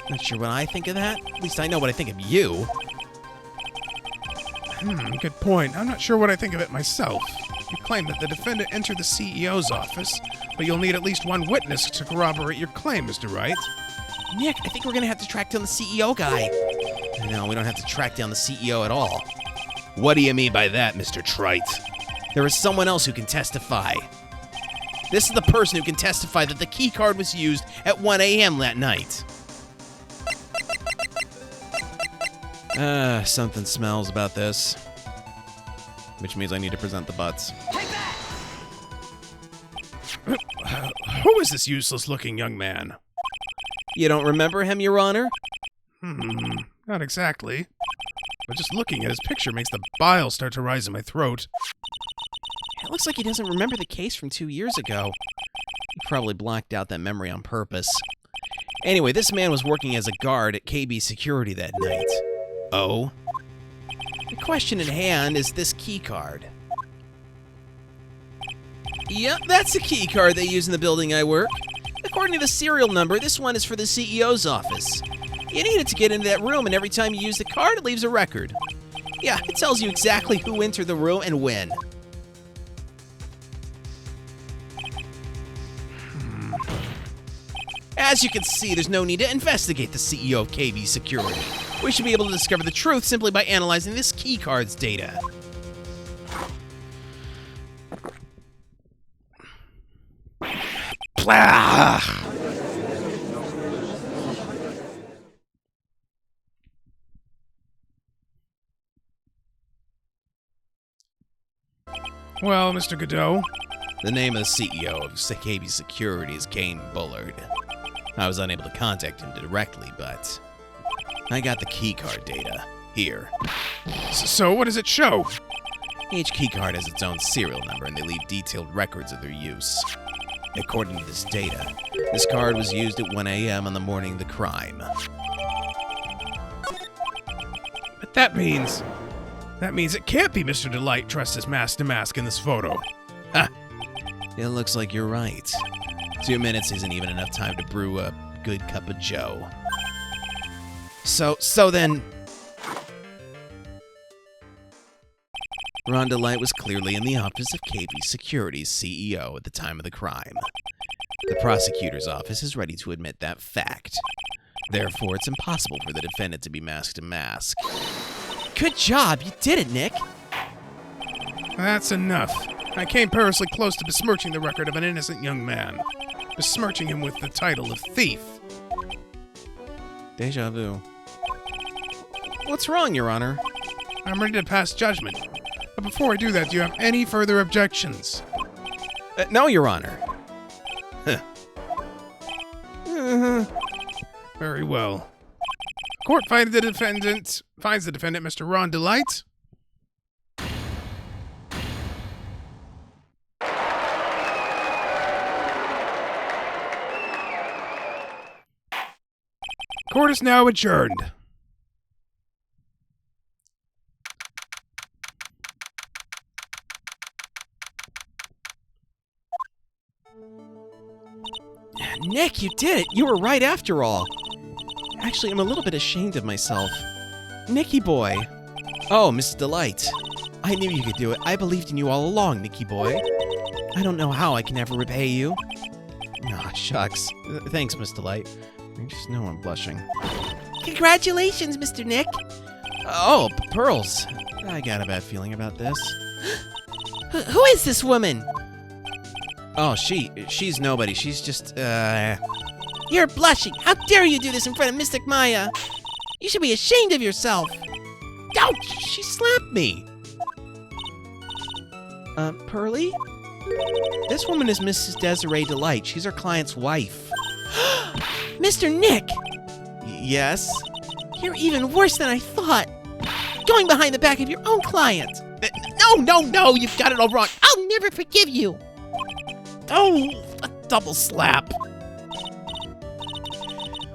Not sure what I think of that? At least I know what I think of you. Good point. I'm not sure what I think of it myself. You claim that the defendant entered the CEO's office, but you'll need at least one witness to corroborate your claim, Mr. Wright. Nick, I think we're gonna have to track down the CEO guy. No, we don't have to track down the CEO at all. What do you mean by that, Mr. Trite? There is someone else who can testify. This is the person who can testify that the key card was used at 1 a.m. that night. Something smells about this. Which means I need to present the butts. Take that! Who is this useless-looking young man? You don't remember him, Your Honor? Not exactly. But just looking at his picture makes the bile start to rise in my throat. It looks like he doesn't remember the case from 2 years ago. He probably blocked out that memory on purpose. Anyway, this man was working as a guard at KB Security that night. Oh? The question at hand is this key card. Yep, that's the key card they use in the building I work. According to the serial number, this one is for the CEO's office. You need it to get into that room, and every time you use the card, it leaves a record. Yeah, it tells you exactly who entered the room and when. As you can see, there's no need to investigate the CEO of KB Security. We should be able to discover the truth simply by analyzing this keycard's data. Blah! Well, Mr. Godot, The name of the CEO of KB Security is Kane Bullard. I was unable to contact him directly, but I got the keycard data. Here. so what does it show? Each keycard has its own serial number, and they leave detailed records of their use. According to this data, this card was used at 1 a.m. on the morning of the crime. But that means it can't be Mr. Delight dressed as mask to mask in this photo. Ha! It looks like you're right. 2 minutes isn't even enough time to brew a good cup of joe. So then... Ron Delight was clearly in the office of KB Security's CEO at the time of the crime. The prosecutor's office is ready to admit that fact. Therefore, it's impossible for the defendant to be masked to mask. Good job! You did it, Nick! That's enough. I came perilously close to besmirching the record of an innocent young man. Besmirching him with the title of thief. Deja vu. What's wrong, Your Honor? I'm ready to pass judgment. But before I do that, do you have any further objections? No, Your Honor. Very well. Court finds the defendant, Mr. Ron Delight. Court is now adjourned. Nick, you did it! You were right after all. Actually, I'm a little bit ashamed of myself. Nicky boy. Oh, Mrs. Delight. I knew you could do it. I believed in you all along, Nicky boy. I don't know how I can ever repay you. Aw, shucks. Thanks, Miss Delight. I just know I'm blushing. Congratulations, Mr. Nick. Oh, pearls. I got a bad feeling about this. Who is this woman? Oh, she's nobody. She's just, You're blushing. How dare you do this in front of Mystic Maya? You should be ashamed of yourself. Ouch! She slapped me! Pearly? This woman is Mrs. Desiree Delight. She's our client's wife. Mr. Nick, Yes? you're even worse than I thought. Going behind the back of your own client. No, you've got it all wrong. I'll never forgive you. Oh, a double slap.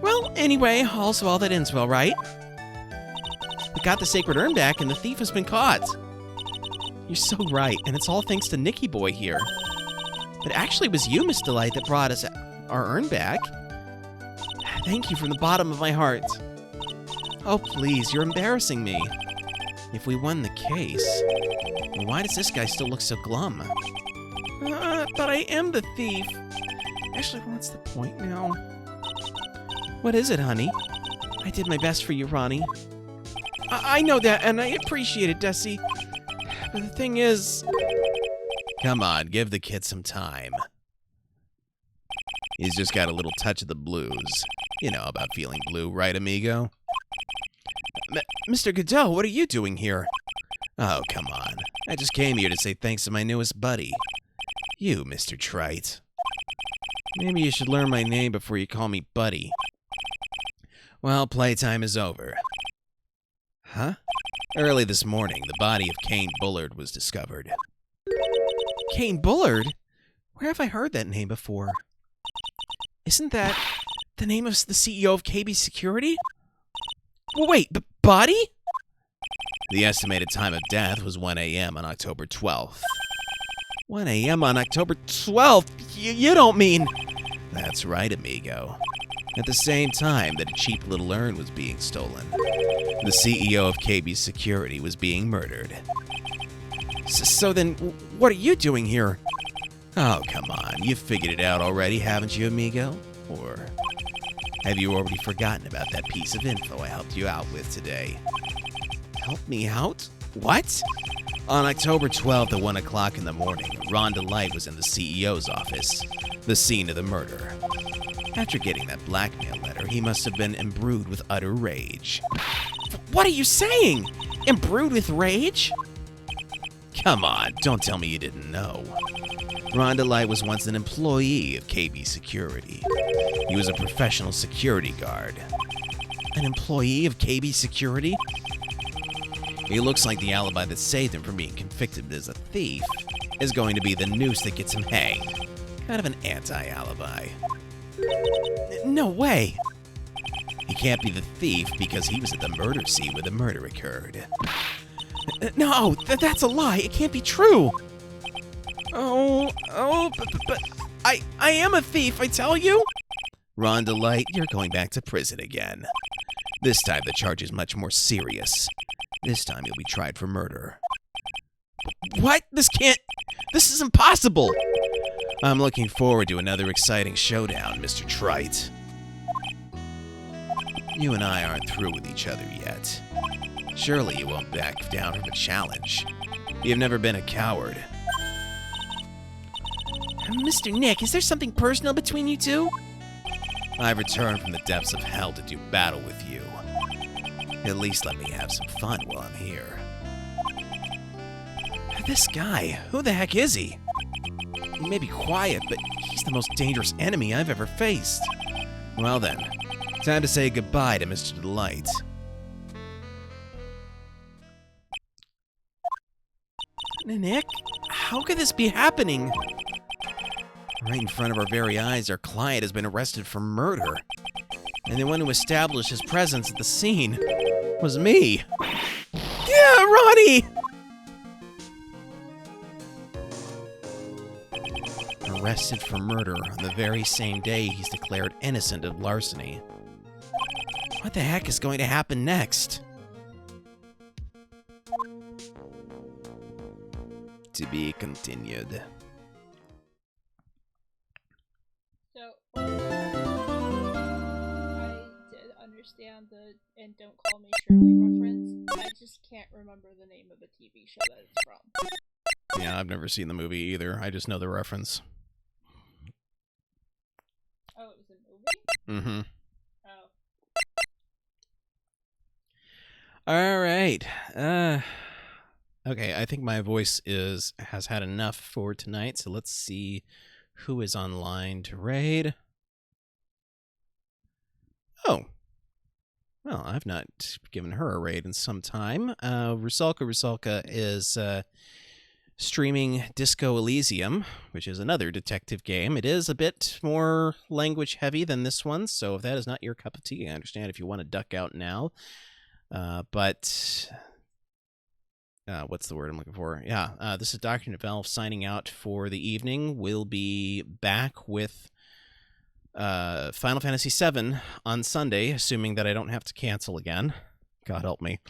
Well, anyway, all's well that ends well, right? We got the sacred urn back and the thief has been caught. You're so right, and it's all thanks to Nicky boy here. But actually it was you, Miss Delight, that brought us our urn back. Thank you from the bottom of my heart. Oh, please, you're embarrassing me. If we won the case, then why does this guy still look so glum? But I am the thief. Actually, what's the point now? What is it, honey? I did my best for you, Ronnie. I know that, and I appreciate it, Desi. But the thing is... Come on, give the kid some time. He's just got a little touch of the blues. You know about feeling blue, right, amigo? Mr. Godot, what are you doing here? Oh, come on. I just came here to say thanks to my newest buddy. You, Mr. Trite. Maybe you should learn my name before you call me Buddy. Well, playtime is over. Huh? Early this morning, the body of Kane Bullard was discovered. Kane Bullard? Where have I heard that name before? Isn't that the name of the CEO of KB Security? Well, wait, Buddy? The estimated time of death was 1 a.m. on October 12th. 1 a.m. on October 12th? You don't mean... That's right, amigo. At the same time that a cheap little urn was being stolen, the CEO of KB Security was being murdered. So then, what are you doing here? Oh, come on. You've figured it out already, haven't you, amigo? Or have you already forgotten about that piece of info I helped you out with today? Help me out? What? On October 12th at 1 o'clock in the morning, Ron Delight was in the CEO's office, the scene of the murder. After getting that blackmail letter, he must have been imbrued with utter rage. What are you saying? Imbrued with rage? Come on, don't tell me you didn't know. Ron Delight was once an employee of KB Security. He was a professional security guard. An employee of KB Security? He looks like the alibi that saved him from being convicted as a thief is going to be the noose that gets him hanged. Kind of an anti-alibi. No way! He can't be the thief because he was at the murder scene where the murder occurred. No, that's a lie. It can't be true. But I am a thief, I tell you. Ron Delight, you're going back to prison again. This time the charge is much more serious. This time you'll be tried for murder. What? This is impossible. I'm looking forward to another exciting showdown, Mr. Trite. You and I aren't through with each other yet. Surely you won't back down from a challenge. You've never been a coward. Mr. Nick, is there something personal between you two? I've returned from the depths of hell to do battle with you. At least let me have some fun while I'm here. This guy, who the heck is he? He may be quiet, but he's the most dangerous enemy I've ever faced. Well then, time to say goodbye to Mr. Delight. Nick, how could this be happening? Right in front of our very eyes, our client has been arrested for murder. And the one who established his presence at the scene was me. Yeah, Ronnie! Arrested for murder on the very same day he's declared innocent of larceny. What the heck is going to happen next? To be continued. So, I did understand the "and don't call me Shirley" reference. I just can't remember the name of the TV show that it's from. Yeah, I've never seen the movie either. I just know the reference. Oh, it was a movie? Mm-hmm. Oh. All right. Okay, I think my voice has had enough for tonight, so let's see who is online to raid. Oh. Well, I've not given her a raid in some time. Rusalka is streaming Disco Elysium, which is another detective game. It is a bit more language heavy than this one, so if that is not your cup of tea, I understand if you want to duck out now. But what's the word I'm looking for? Yeah, this is Dr. Novelle signing out for the evening. We'll be back with Final Fantasy VII on Sunday, assuming that I don't have to cancel again. God help me.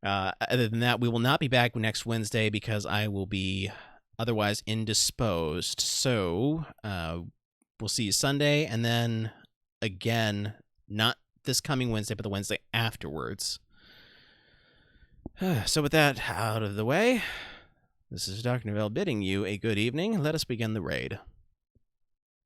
Other than that, we will not be back next Wednesday because I will be otherwise indisposed. So we'll see you Sunday, and then again, not this coming Wednesday, but the Wednesday afterwards. So with that out of the way, this is Dr. Novelle bidding you a good evening. Let us begin the raid.